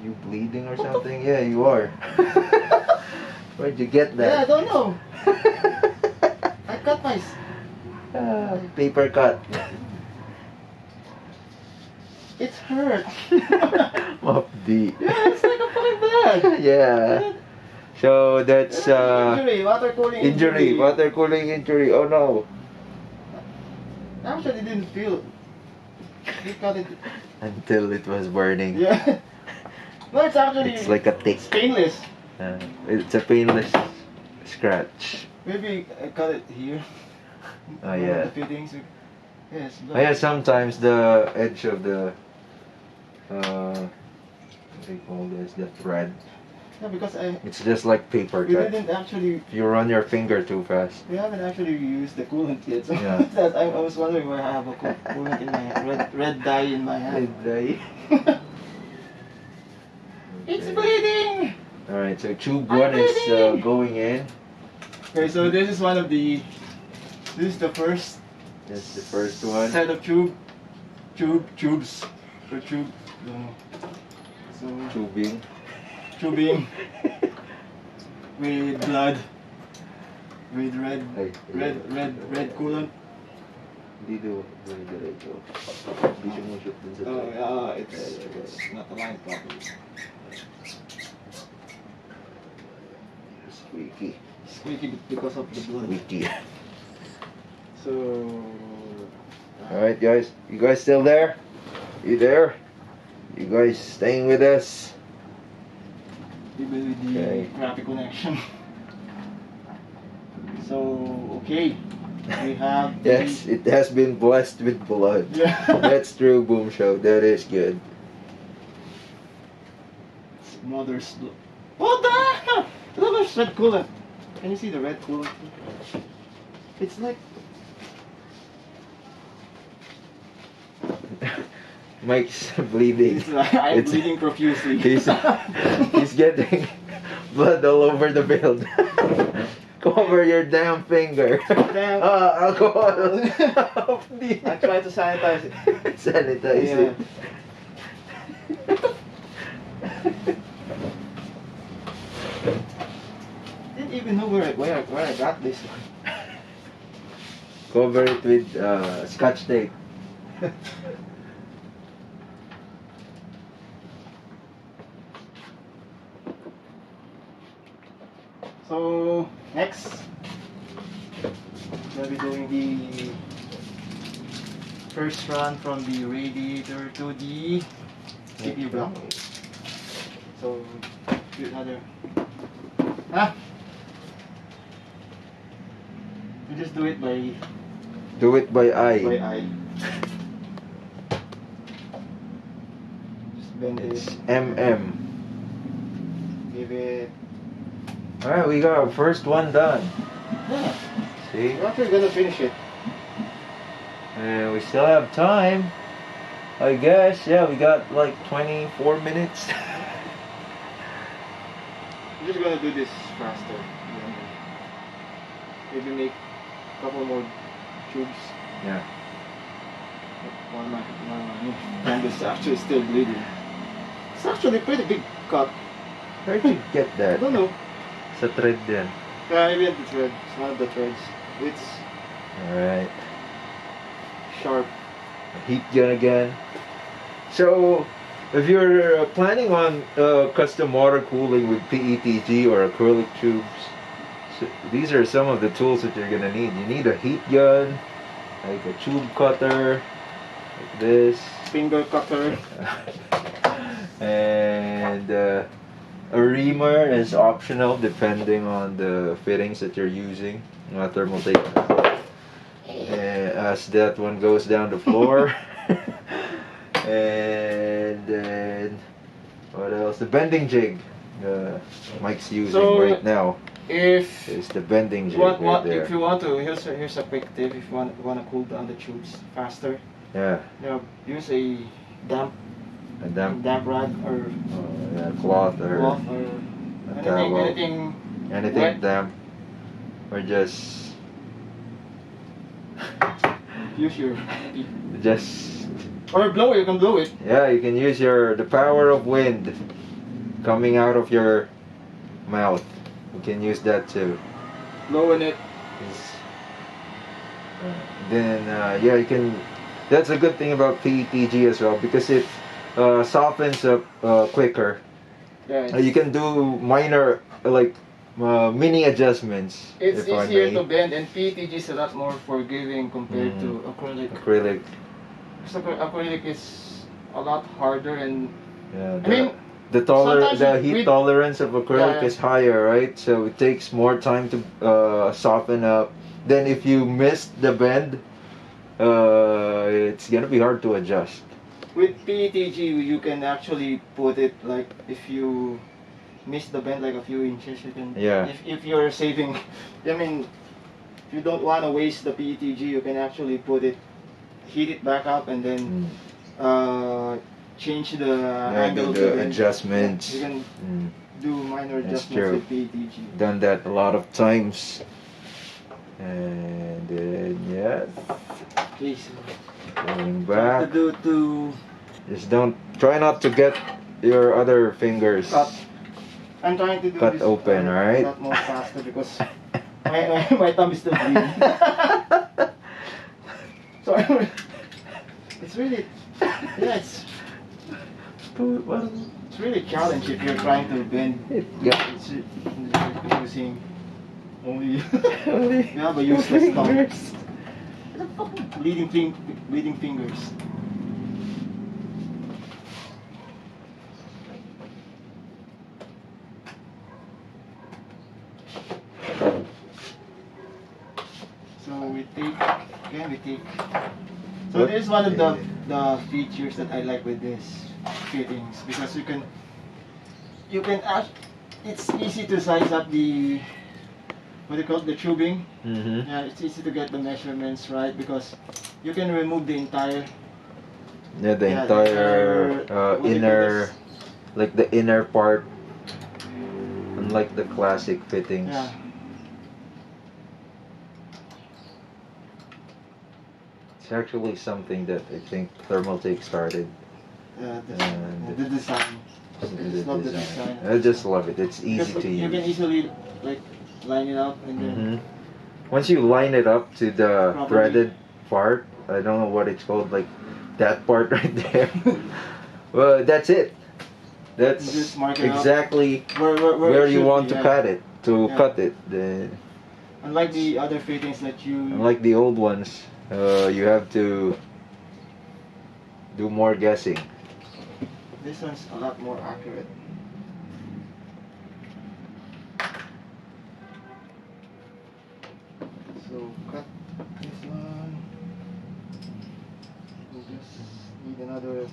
You bleeding or something? Yeah, you are. Where'd you get Yeah, I that? don't know. I cut my... Paper cut. It's hurt. Mop D. Yeah, it's like a fucking blood. Yeah. So that's Injury, water cooling injury, water cooling injury. Oh no. Actually didn't feel. You cut it. Until it was burning. Yeah. No, it's actually. It's like a tick. It's painless. It's a painless scratch. Maybe I cut it here. Oh yeah. The fittings. Yes. Oh yeah, sometimes the edge of the what do you call this? The thread. Yeah, because It's just like paper we cut. didn't actually. If you run your finger too fast. We haven't actually used the coolant yet. So Yeah. I was wondering why I have a coolant in my hand. Red dye in my hand. It's bleeding! Alright, so tube 1 is going in. Okay, so this is one of the. This is the first. That's the first one. Set of tubes. Or tube. So Tubing. tubing with blood, with red coolant. Dito, diretso. Hindi sumushoot dun sa Oh, thread. yeah, it's not aligned properly. Squeaky. Squeaky because of the blood. Squeaky. So, Alright guys, you guys still there? You there? You guys staying with us? even with the Okay. crappy connection. So, okay, we have the Yes, it has been blessed with blood. Yeah. That's true, Boom Show. That is good. mother's blood. What the heck? Look at red coolant. Can you see the red coolant? It's like Mike's bleeding. it's like I'm It's- bleeding profusely. He's getting blood all over the build. Cover your damn finger. Damn. Alcohol. I try to sanitize it. Sanitize it. Didn't even know where I got this one. Cover it with scotch tape. So next, we'll be doing the first run from the radiator to the CPU block. So do another. You just do it by Do it by eye. eye. Just bend It's it. MM. Give it. Alright, we got our first one done. Yeah. See? We're actually gonna finish it. And we still have time. I guess, yeah, we got like 24 minutes. I'm just gonna do this faster. Maybe make a couple more tubes. Yeah. One my hand is actually still bleeding. It's actually a pretty big cut. Where'd you get I that? don't know. Sa thread din. Yeah, maybe at the thread. It's not the threads. It's Alright. sharp. Heat gun again. So, if you're planning on custom water cooling with PETG or acrylic tubes, so these are some of the tools that you're gonna need. You need a heat gun, like a tube cutter, like this, Finger cutter. and a reamer is optional depending on the fittings that you're using. Thermaltake. As that one goes down the floor. And then what else? The bending jig. Mike's using So, right now. If Is the bending jig what right there. if you want to, here's a quick tip. If you want to cool down the tubes faster, Yeah, use a damp and then rag or yeah, cloth or cloth or a towel. anything anything wet. damp, or just Use your just or blow it. You can blow it. yeah. You can use the power of wind coming out of your mouth. You can use that too. Blow in it. Then yeah, you can. That's a good thing about PETG as well because it softens up quicker. Yeah, You can do minor like mini adjustments. it's if I easier may. to bend, and PETG is a lot more forgiving compared to acrylic. Acrylic. Because acrylic is a lot harder, and Yeah. I mean, the sometimes heat with- tolerance of acrylic Yeah. is higher, right? So it takes more time to soften up. Then if you miss the bend, it's gonna be hard to adjust. with PETG you can actually put it like if you miss the bend like a few inches, you can. Yeah. If you're saving, I mean, if you don't want to waste the PETG, you can actually put it, heat it back up, and then change the angle of do the the bend. adjustments. You can Mm. do minor That's adjustments true. with PETG. Done that a lot of times. And then yeah, Okay, so going what back. to do to Just don't try not to get your other fingers. cut. I'm trying to do Cut this open, a alright? lot more faster because my thumb is still bleeding. So why it's really, yeah, it's really challenge if you're trying to bend. Yeah. It's using only you have a useless thumb. Bleeding fingers. So we take. So this is one of the features that I like with this fittings, because you can act. It's easy to size up the, what do you call it, the tubing. Mm-hmm. Yeah, it's easy to get the measurements right, because you can remove the entire. Yeah, the Yeah, entire what do you call inner, this? like the inner part, unlike the classic fittings. Yeah. It's actually something that I think Thermaltake started. The design. I just love the design. I just love it. It's easy Because to you can use. easily like line it up and then. Mm-hmm. Once you line it up to the Properly. threaded part, I don't know what it's called, like that part right there. Well, that's it. That's You just mark it up. exactly Where where it you should want be, to yeah. cut it, Yeah. cut it. The, Unlike the other fittings that you. unlike the old ones, you have to do more guessing. This one's a lot more accurate. So cut this one. We just need another.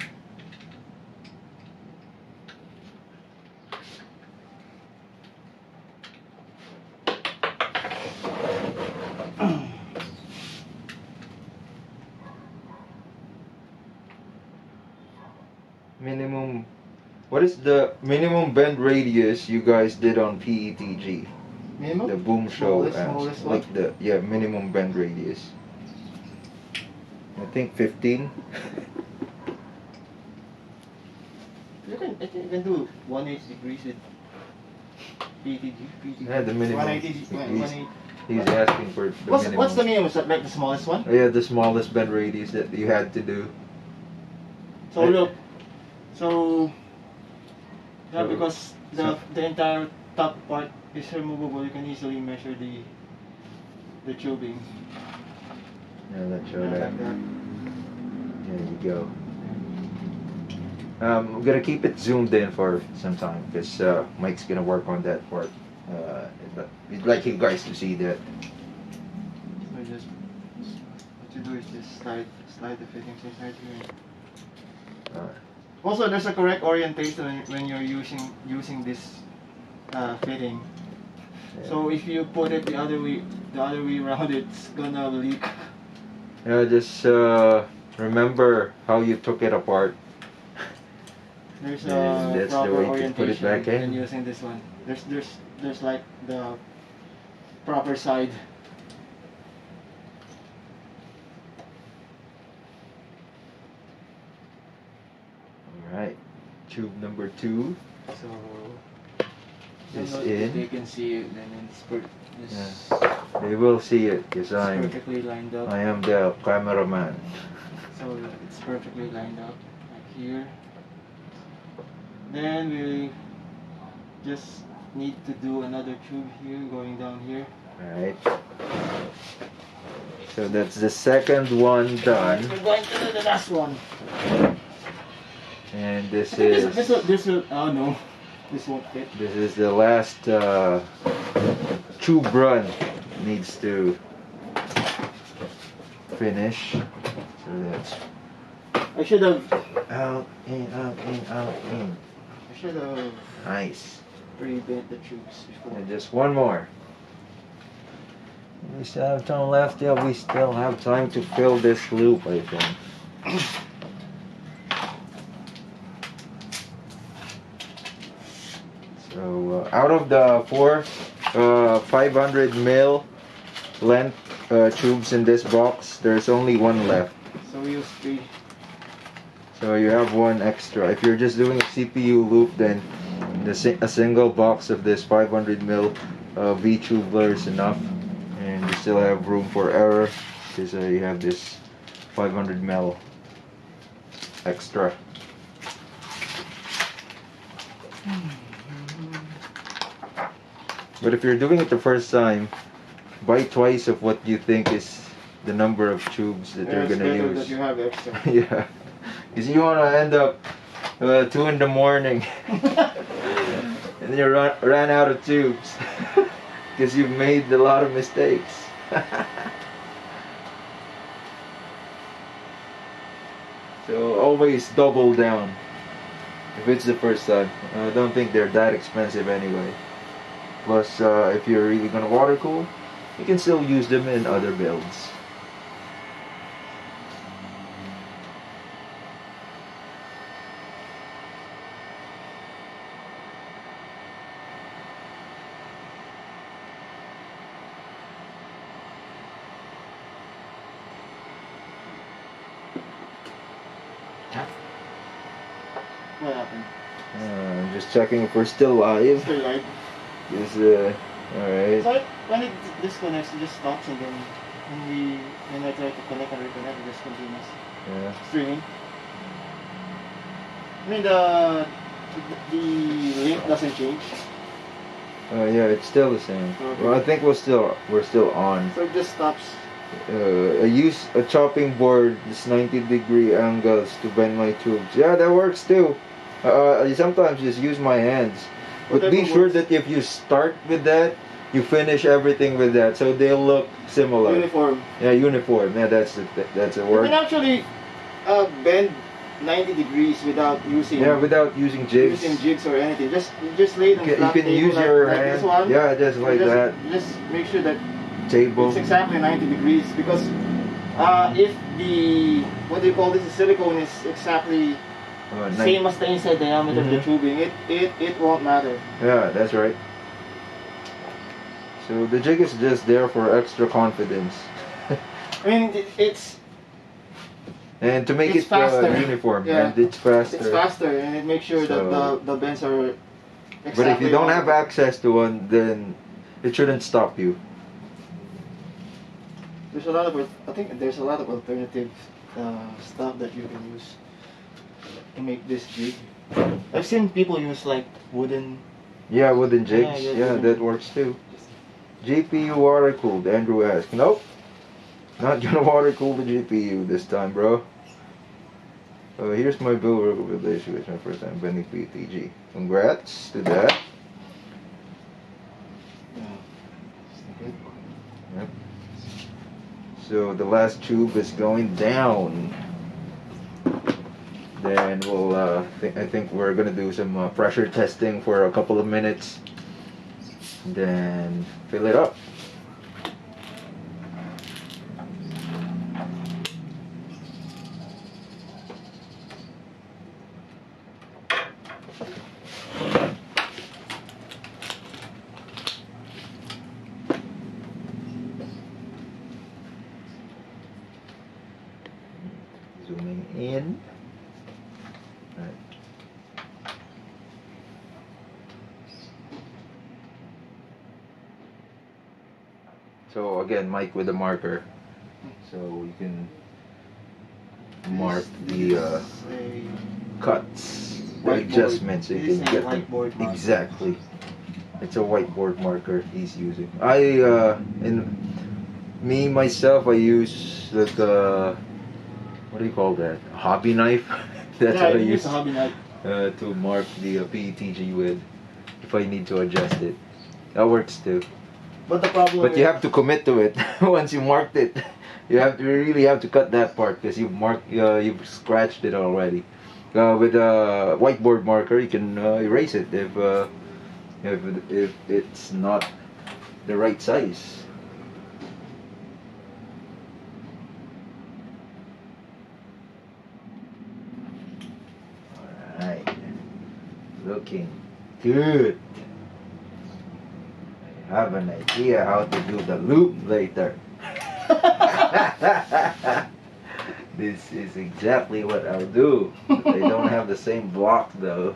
Minimum. What is the minimum bend radius you guys did on PETG? Minimum? The boom show Smallest one? like the minimum bend radius. I think 15. I think you can do 180 degrees with PETG. Yeah, the minimum. 180. He's asking for the minimum. What's the minimum? Is that like the smallest one? Yeah, the smallest bend radius that you had to do. So look, so yeah, because the entire top part is removable, you can easily measure the tubing. Yeah, let's show Yeah, that. like that. There you go. I'm gonna keep it zoomed in for some time because Mike's gonna work on that part. We'd like you guys to see that. So just what you do is just slide the fittings inside here. Also, there's a correct orientation when you're using this fitting. Yeah. So if you put it the other way around, it's gonna leak. Just remember how you took it apart. There's And a that's the proper way to orientation put it back in. when using this one. There's like the proper side. Alright, tube number 2. So This if in. they can see it, then it's They will see it because perfectly lined up. I am the cameraman. So it's perfectly lined up like here. Then we just need to do another tube here going down here. Alright. So that's the second one done. We're going to do the last one. And this I think is this will oh no, this won't fit. this is the last tube run needs to finish. So that's I should have out, in, out, in, out, in. Nice. pre-bent the tubes before. And just one more. We still have time left. Yeah, we still have time to fill this loop, I think. So out of the 4 500 mil length tubes in this box, there's only one left. So we use 3. So you have one extra. If you're just doing a CPU loop, then a single box of this 500 mil V tubular is enough, and you still have room for error because you have this 500 ml extra. But if you're doing it the first time, buy twice of what you think is the number of tubes that you're gonna use. That you have extra. Yeah, because you wanna end up 2 in the morning and you ran out of tubes because you've made a lot of mistakes. So always double down if it's the first time. I don't think they're that expensive anyway. Plus, if you're really gonna water cool, you can still use them in other builds. What happened? I'm just checking if we're still live. Still live. Alright. So when it disconnects, it just stops, and then when I try to connect and reconnect, it just continues streaming. I mean the link doesn't change. Yeah, it's still the same. Okay. Well, I think we're still on. So it just stops. I use a chopping board, this 90-degree angles to bend my tubes. Yeah, that works too. I sometimes just use my hands. But Whatever be sure works. that if you start with that, you finish everything with that, so they'll look similar. Uniform. Yeah, uniform. Yeah, that's a You word. can actually bend 90 degrees without using Without using jigs. or anything. Just lay it on You flat can table use like, your like hand. this one. Yeah, just like that. Just make sure that Table. it's exactly 90 degrees, because if the what do you call this, the silicone is exactly same as the inside diameter of the tubing, it won't matter. Yeah, that's right. So the jig is just there for extra confidence. I mean, it's And to make It's it faster. uniform, Yeah. and it's faster. It's faster, and it makes sure So- that the bends are exactly. But if you don't on. have access to one, then it shouldn't stop you. There's a lot of, I think there's a lot of alternative stuff that you can use to make this jig. I've seen people use like wooden. Yeah, wooden jigs. Yeah, Yeah, wooden. that works too. GPU water cooled, Andrew asked. Nope. Not gonna water cool the GPU this time, bro. Here's my build recommendation. It's my first time bending PTG. Congrats to that. Yep. So the last tube is going down. Then we'll, I think we're gonna do some pressure testing for a couple of minutes. Then fill it up. Zooming in. Right. So again, Mike with a marker, so you can mark the cuts, the Whiteboard. adjustments, so you This can is a get them. whiteboard marker. Exactly. It's a whiteboard marker he's using. Myself, I use the what do you call that? A hobby knife. That's Yeah, what I use use a hobby knife. to mark the PETG with if I need to adjust it. That works too. But the problem. But you have to commit to it. Once you marked it, you really have to cut that part because you've scratched it already. With a whiteboard marker, you can erase it if it's not the right size. Alright, looking good. I have an idea how to do the loop later. This is exactly what I'll do. They don't have the same block though.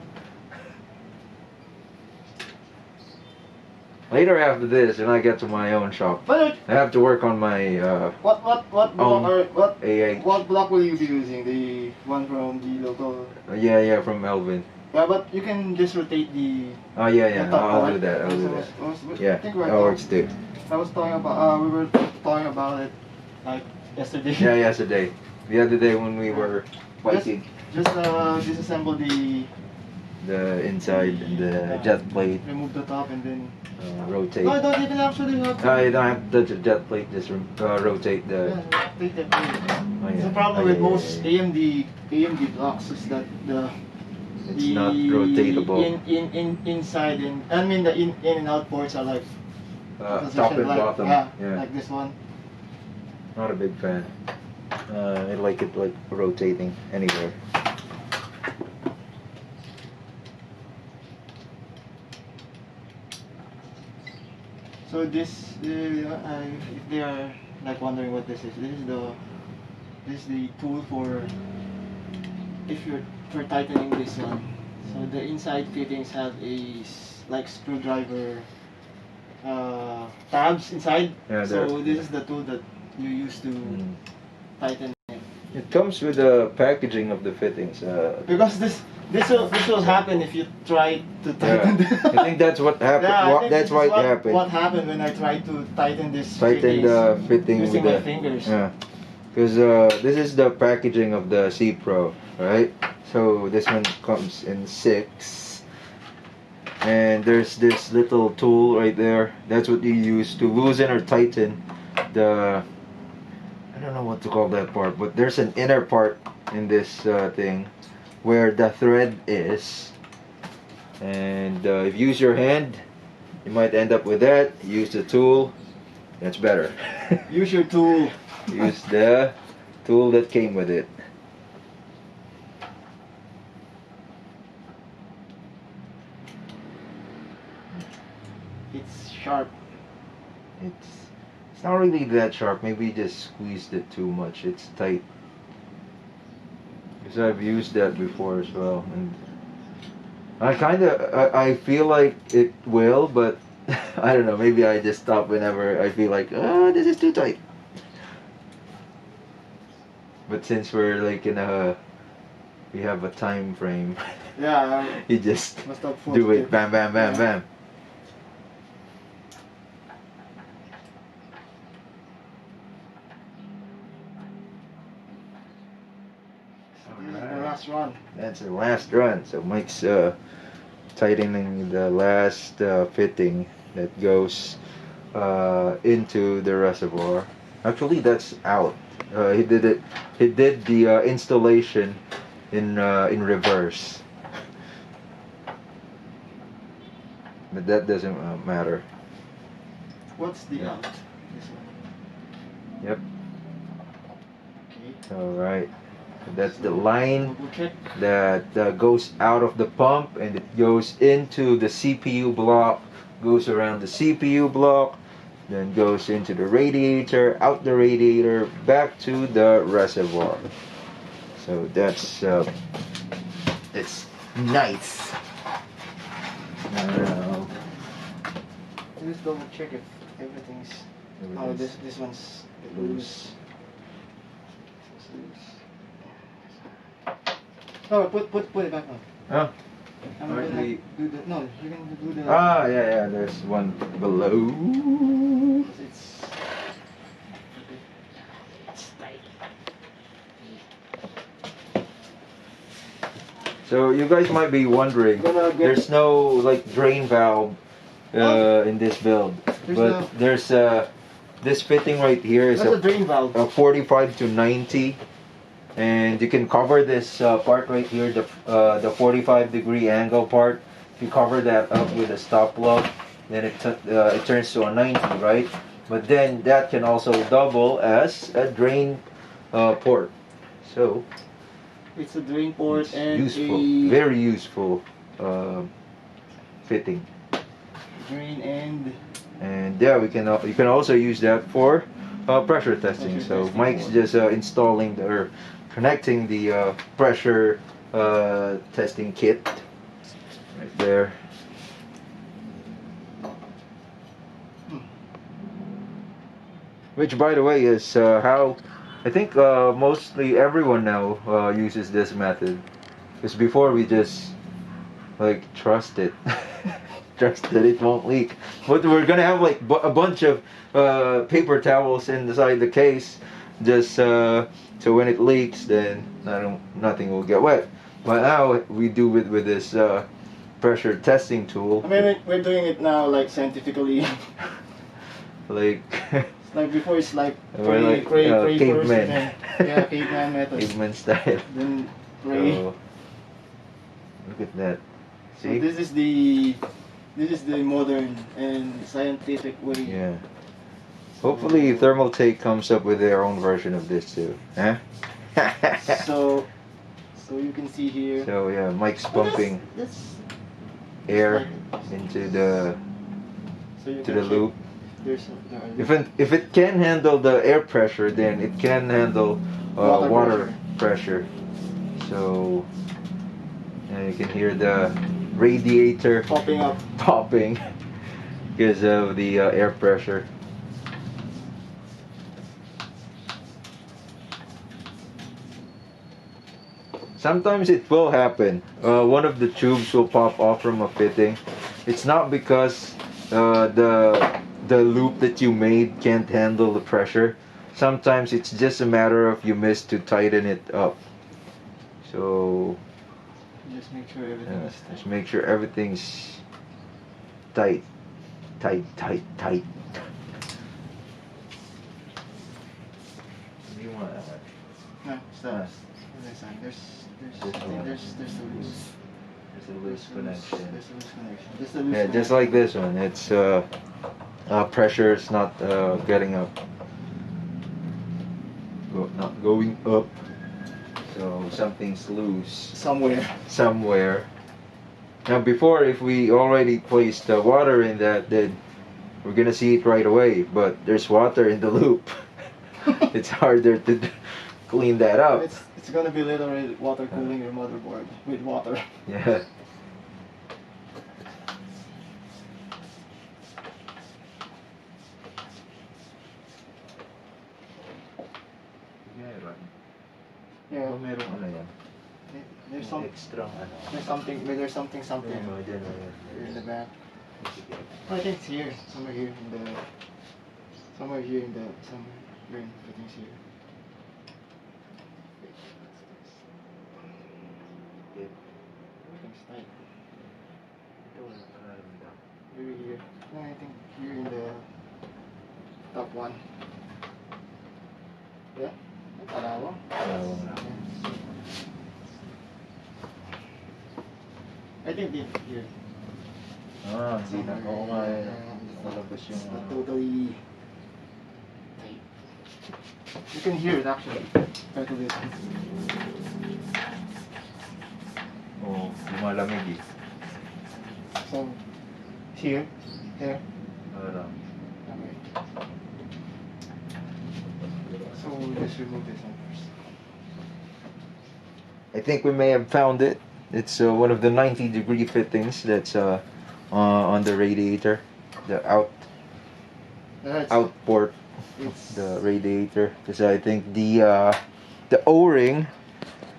later after this, and I get to my own shop, But I have to work on my what block or AH. what block will you be using? The one from the local. Yeah, from Elvin. Yeah, but you can just rotate the. Oh yeah. the top I'll part. do that. I'll do that. I think Yeah, that works too. I was talking about. We were talking about it like yesterday. Yeah, yesterday. The other day when we were biking. Just disassemble The inside and the jet plate. remove the top and then. Rotate. No, I don't even actually have to. No, you don't have to touch the jet plate. Just rotate the. Yeah, take that plate. Oh, yeah. The problem Oh, with yeah, most yeah. AMD blocks is that It's not rotatable. Inside and I mean the in and out ports are like Top and like, bottom. yeah, like this one. Not a big fan. I like it like rotating anywhere. So this, if they are like wondering what this is the tool for if you're for tightening this one. So the inside fittings have like screwdriver tabs inside. Yeah, so this is the tool that you use to tighten it. It comes with the packaging of the fittings. Because this will happen if you try to tighten. I think that's what happened. Yeah, I think That's this why is it happened. What happened when I tried to tighten this? Tighten the fitting using with my the fingers. Yeah, because this is the packaging of the C Pro, right? So this one comes in 6, and there's this little tool right there. That's what you use to loosen or tighten the. I don't know what to call that part, but there's an inner part in this thing where the thread is, and if you use your hand, you might end up with that. Use the tool, that's better. Use your tool. Use the tool that came with it. It's sharp. It's not really that sharp. Maybe you just squeezed it too much. It's tight. Because I've used that before as well, and I feel like it will, but I don't know. Maybe I just stop whenever I feel like, oh, this is too tight. But since we're like we have a time frame. Yeah. You just Must have do it, forced bam, bam, bam, Yeah. bam. This is the last run. That's the last run. So Mike's tightening the last fitting that goes into the reservoir. Actually, that's out. He did it. He did the installation in reverse. But that doesn't matter. What's the Yeah. out? This one. Yep. Okay. All right. That's the line Double check. that goes out of the pump, and it goes into the CPU block, goes around the CPU block, then goes into the radiator, out the radiator, back to the reservoir. So that's it's nice. Now, Just double check if everything's. Oh, this one's loose. This is loose. Oh, put it back on. huh? I'm gonna Actually- do the. No, you can do the. Yeah. There's one below. It's tight. So you guys might be wondering, Gonna get- there's no like drain valve in this build, There's but no- there's this fitting right here is That's a drain valve. a 45 to 90, and you can cover this part right here, the 45-degree angle part. If you cover that up with a stop plug, then it turns to a 90, right? But then that can also double as a drain port. So It's a drain port it's and useful, a very useful fitting. drain and. And yeah, you can also use that for pressure testing. Pressure So testing Mike's for- just installing or connecting the pressure testing kit right there. Which, by the way, is how I think mostly everyone now uses this method. Because before we just like trust it, trust that it won't leak. But we're gonna have like a bunch of paper towels inside the case, just so when it leaks, then nothing will get wet. But now we do it with this pressure testing tool. I mean, we're doing it now like scientifically. Like. Like before, it's like We're like pray first, cavemen. and then, yeah, caveman method. Caveman style. Then pray. So, look at that. So See? this is the modern and scientific way. Yeah. Hopefully Thermaltake comes up with their own version of this too. Huh? So you can see here. So yeah, Mike's pumping That's air into the so you to can the check. loop. There If it can handle the air pressure, then it can handle water pressure. So you can hear the radiator popping up. popping because of the air pressure. Sometimes it will happen. One of the tubes will pop off from a fitting. It's not because the loop that you made can't handle the pressure. Sometimes it's just a matter of you missed to tighten it up. So Just make sure everything is tight. just make sure everything's tight. Tight. You want No, stop. There's the loose. There's a loose connection. There's a loose connection. Just a loose Yeah, just like this one. It's pressure is not getting up, not going up. So something's loose somewhere. Now, before, if we already placed water in that, then we're gonna see it right away. But there's water in the loop. It's harder to clean that up. It's gonna be literally water cooling your motherboard with water. Yeah. Yeah. Meron ano yan? There's Extra ano. There's something Dyan, here in the back. I think it's here. Somewhere here in the fittings here. Everything's tight. Maybe here. No, I think here in the top one. Yeah? Palawa. I think here. Hindi na. Oo nga eh. Malabas yung It's not totally tight. You can hear it actually. Try to listen. Oo, lumalamig eh. So, here. Parang. Okay. So we'll just remove this one first. I think we may have found it. It's one of the 90-degree fittings that's on the radiator, the out port of the radiator. Because I think the O-ring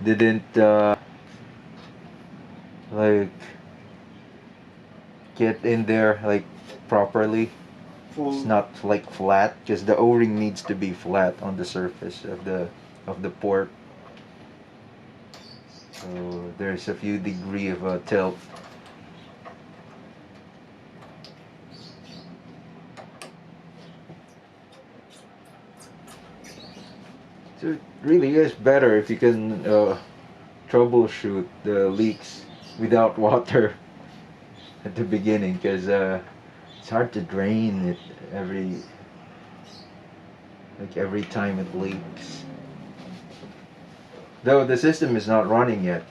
didn't like get in there like properly. It's not like flat, because the O-ring needs to be flat on the surface of the port. So there's a few degree of tilt. So it really is better if you can troubleshoot the leaks without water at the beginning, because it's hard to drain it every time it leaks. Though the system is not running yet,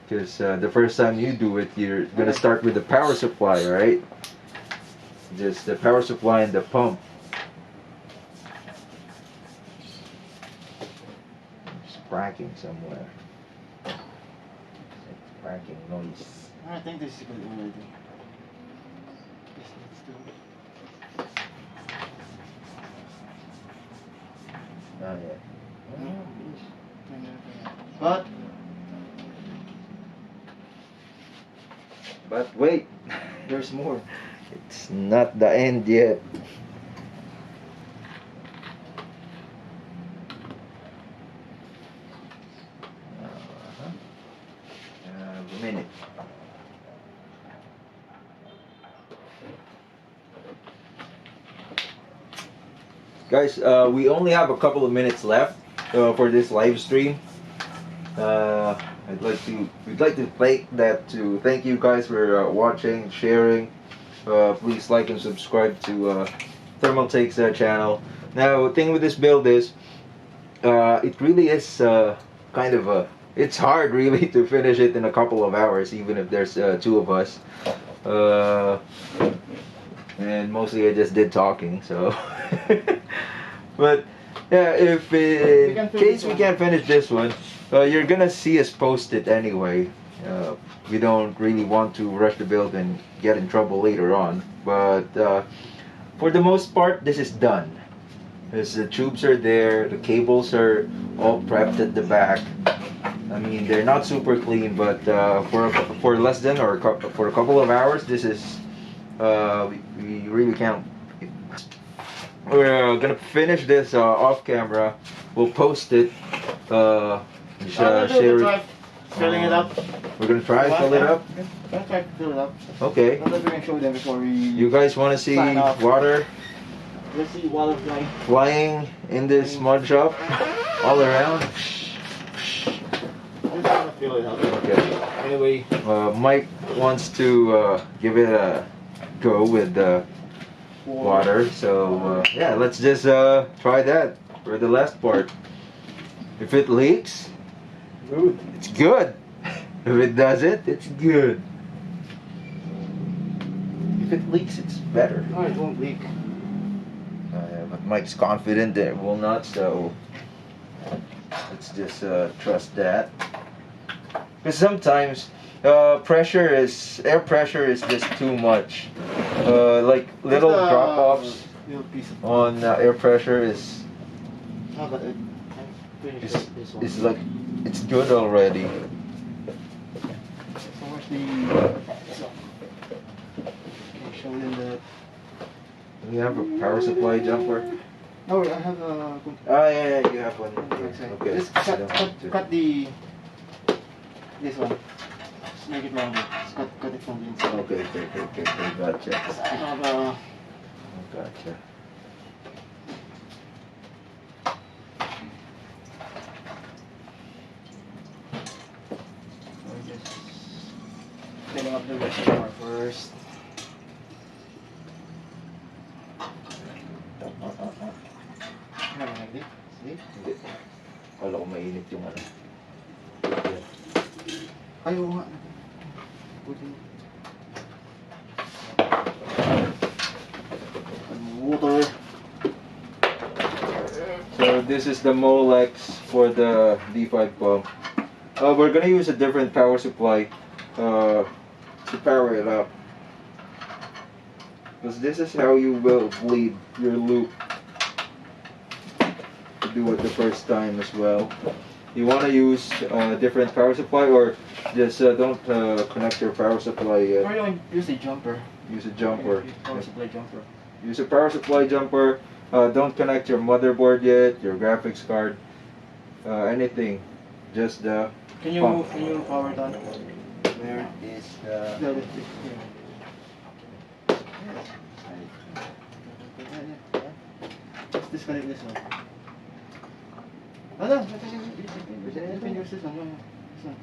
because the first time you do it, you're gonna start with the power supply, right? Just the power supply and the pump. It's cracking somewhere. It's cracking noise. I think this is good already. This needs to. Not yet. But wait, there's more. it's not the end yet. A minute. Guys, we only have a couple of minutes left for this live stream. We'd like to thank you guys for watching, sharing. Please like and subscribe to Thermaltake's channel. Now, the thing with this build is, it really is kind of it's hard really to finish it in a couple of hours, even if there's two of us. And mostly I just did talking, so. But yeah, if in case we can't finish this one, you're gonna see us post it anyway. We don't really want to rush the build and get in trouble later on. But for the most part, this is done. Because the tubes are there, the cables are all prepped at the back. I mean, they're not super clean, but for less than or for a couple of hours, this is we really can't. We're gonna finish this off camera. We'll post it. Share it. Filling it up. We're gonna try to fill it up. Let's try to fill it up. Okay. Not that we can show them before we. You guys want to see sign off. water Let's see water flying. flying in this mod shop all around? I'm just gonna fill it up. Okay. Anyway. Mike wants to give it a go with the water, so yeah, let's just try that for the last part. If it leaks, Good. it's good. If it doesn't, it's good. If it leaks, it's better. No, it won't leak. But Mike's confident that it will not, so let's just trust that. Because sometimes air pressure is just too much. Like little drop-offs on air pressure is like it's good already. So where's the show them the. We have a power supply jumper. No, I have a. Yeah, you have one. Okay. Just cut this one. Just make it longer. Just cut it from the inside. Okay, gotcha. I have Gotcha. just filling up the reservoir first. See? Hindi. Wala ko mainit yung ano. Ay, oo nga. Puti. Water. So this is the Molex for the D5 pump. We're gonna use a different power supply to power it up. Because this is how you will bleed your loop. To do it the first time as well. You want to use a different power supply, or just don't connect your power supply yet. Or you use a jumper. Use a jumper. Power supply jumper. Use a power supply jumper. Don't connect your motherboard yet, your graphics card, anything. Just the Can you power it on? Where is the? No, let's disconnect this one. Oh no, you can use this one. No, this one.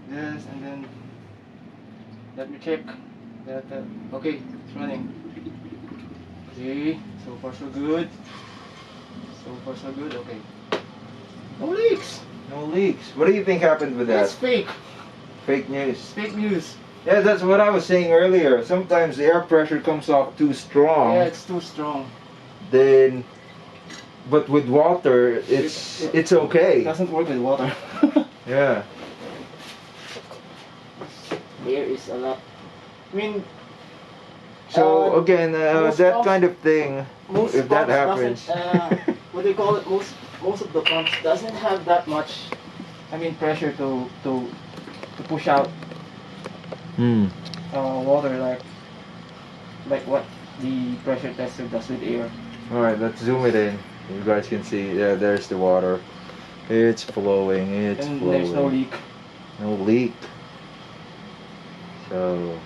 This and then let me check that. Okay, it's running. See, so far so good. So far so good. Okay. No leaks. No leaks. What do you think happened with That's that? fake. Fake news. Fake news. Yeah, that's what I was saying earlier. Sometimes the air pressure comes off too strong. Yeah, it's too strong. Then, but with water, it's okay. It doesn't work with water. Yeah. There is a lot. I mean, So again, most that pumps- kind of thing, most if that pumps happens, doesn't, what do you call it? Most of the pumps doesn't have that much, I mean, pressure to push out water like what the pressure tester does with air. Alright, let's zoom it in. You guys can see, yeah, there's the water. It's flowing, it's And flowing. there's no leak. No leak. So,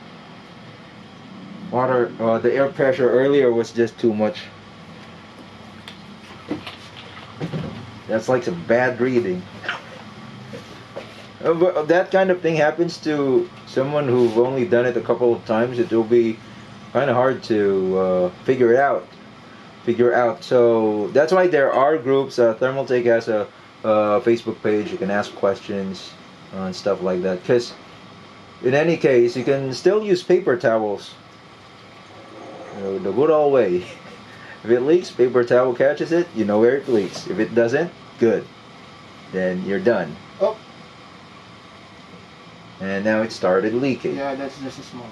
water, the air pressure earlier was just too much. That's like some bad reading. But that kind of thing happens to someone who've only done it a couple of times. It will be kind of hard to figure it out. So that's why there are groups. Thermaltake has a Facebook page. You can ask questions and stuff like that. Because in any case, you can still use paper towels. You know, the good old way. If it leaks, paper towel catches it. You know where it leaks. If it doesn't, good. Then you're done. Oh. And now it started leaking. Yeah, that's just a small.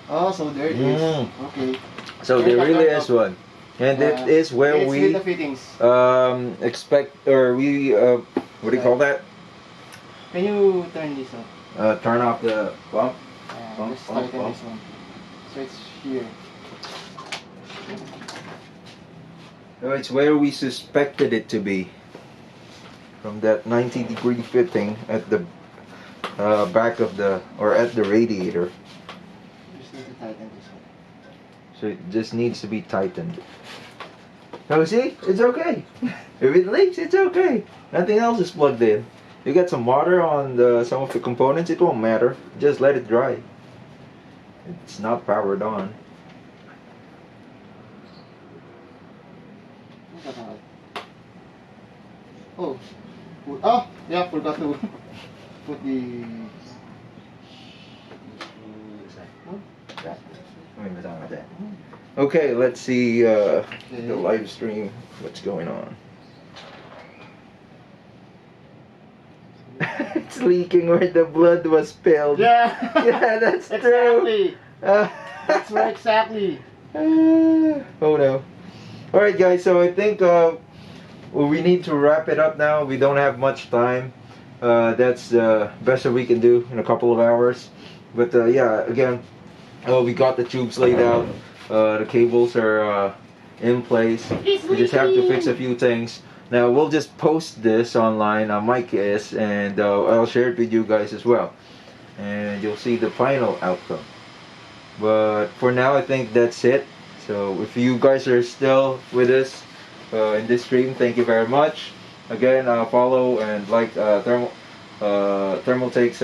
Oh, so there it is. Okay. So there really is one, and it is where it's we with the fittings. Expect, or we what do you call that? Can you turn this on? Turn off the pump. Just tighten this one. So it's here. No, it's where we suspected it to be. From that 90-degree fitting at the back of the, or at the radiator. Just need to tighten this one. So it just needs to be tightened. Oh, see? It's okay. If it leaks, it's okay. Nothing else is plugged in. You got some water on some of the components, it won't matter. Just let it dry. It's not powered on. Oh, yeah, forgot to put the... Okay, let's see the live stream. What's going on? It's leaking where the blood was spilled. Yeah, yeah, that's exactly. true. That's right, exactly. Oh no. Alright guys, so I think we need to wrap it up now. We don't have much time. That's the best that we can do in a couple of hours. But yeah, again, we got the tubes laid out. The cables are in place. We just have to fix a few things. Now we'll just post this online on my case, and I'll share it with you guys as well. And you'll see the final outcome. But for now, I think that's it. So if you guys are still with us in this stream, thank you very much. Again, follow and like Thermaltake's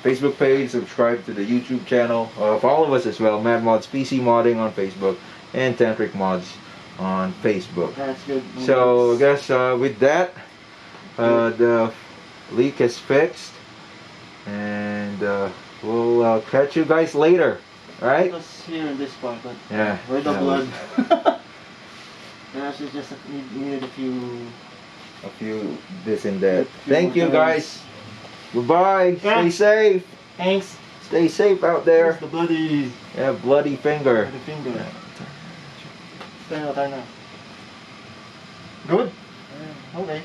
Facebook page, subscribe to the YouTube channel, follow us as well, MadMods PC Modding on Facebook, and TantricmodZ on Facebook. That's good. So I guess with that, the leak is fixed, and we'll catch you guys later. Alright? It was here in this part, but yeah, where the blood. Perhaps it just needed a few this and that. Thank you guys. Goodbye. Yeah. Stay safe. Thanks. Stay safe out there. There's the bloody. Yeah, bloody finger. The finger. Turn out. Good? Okay.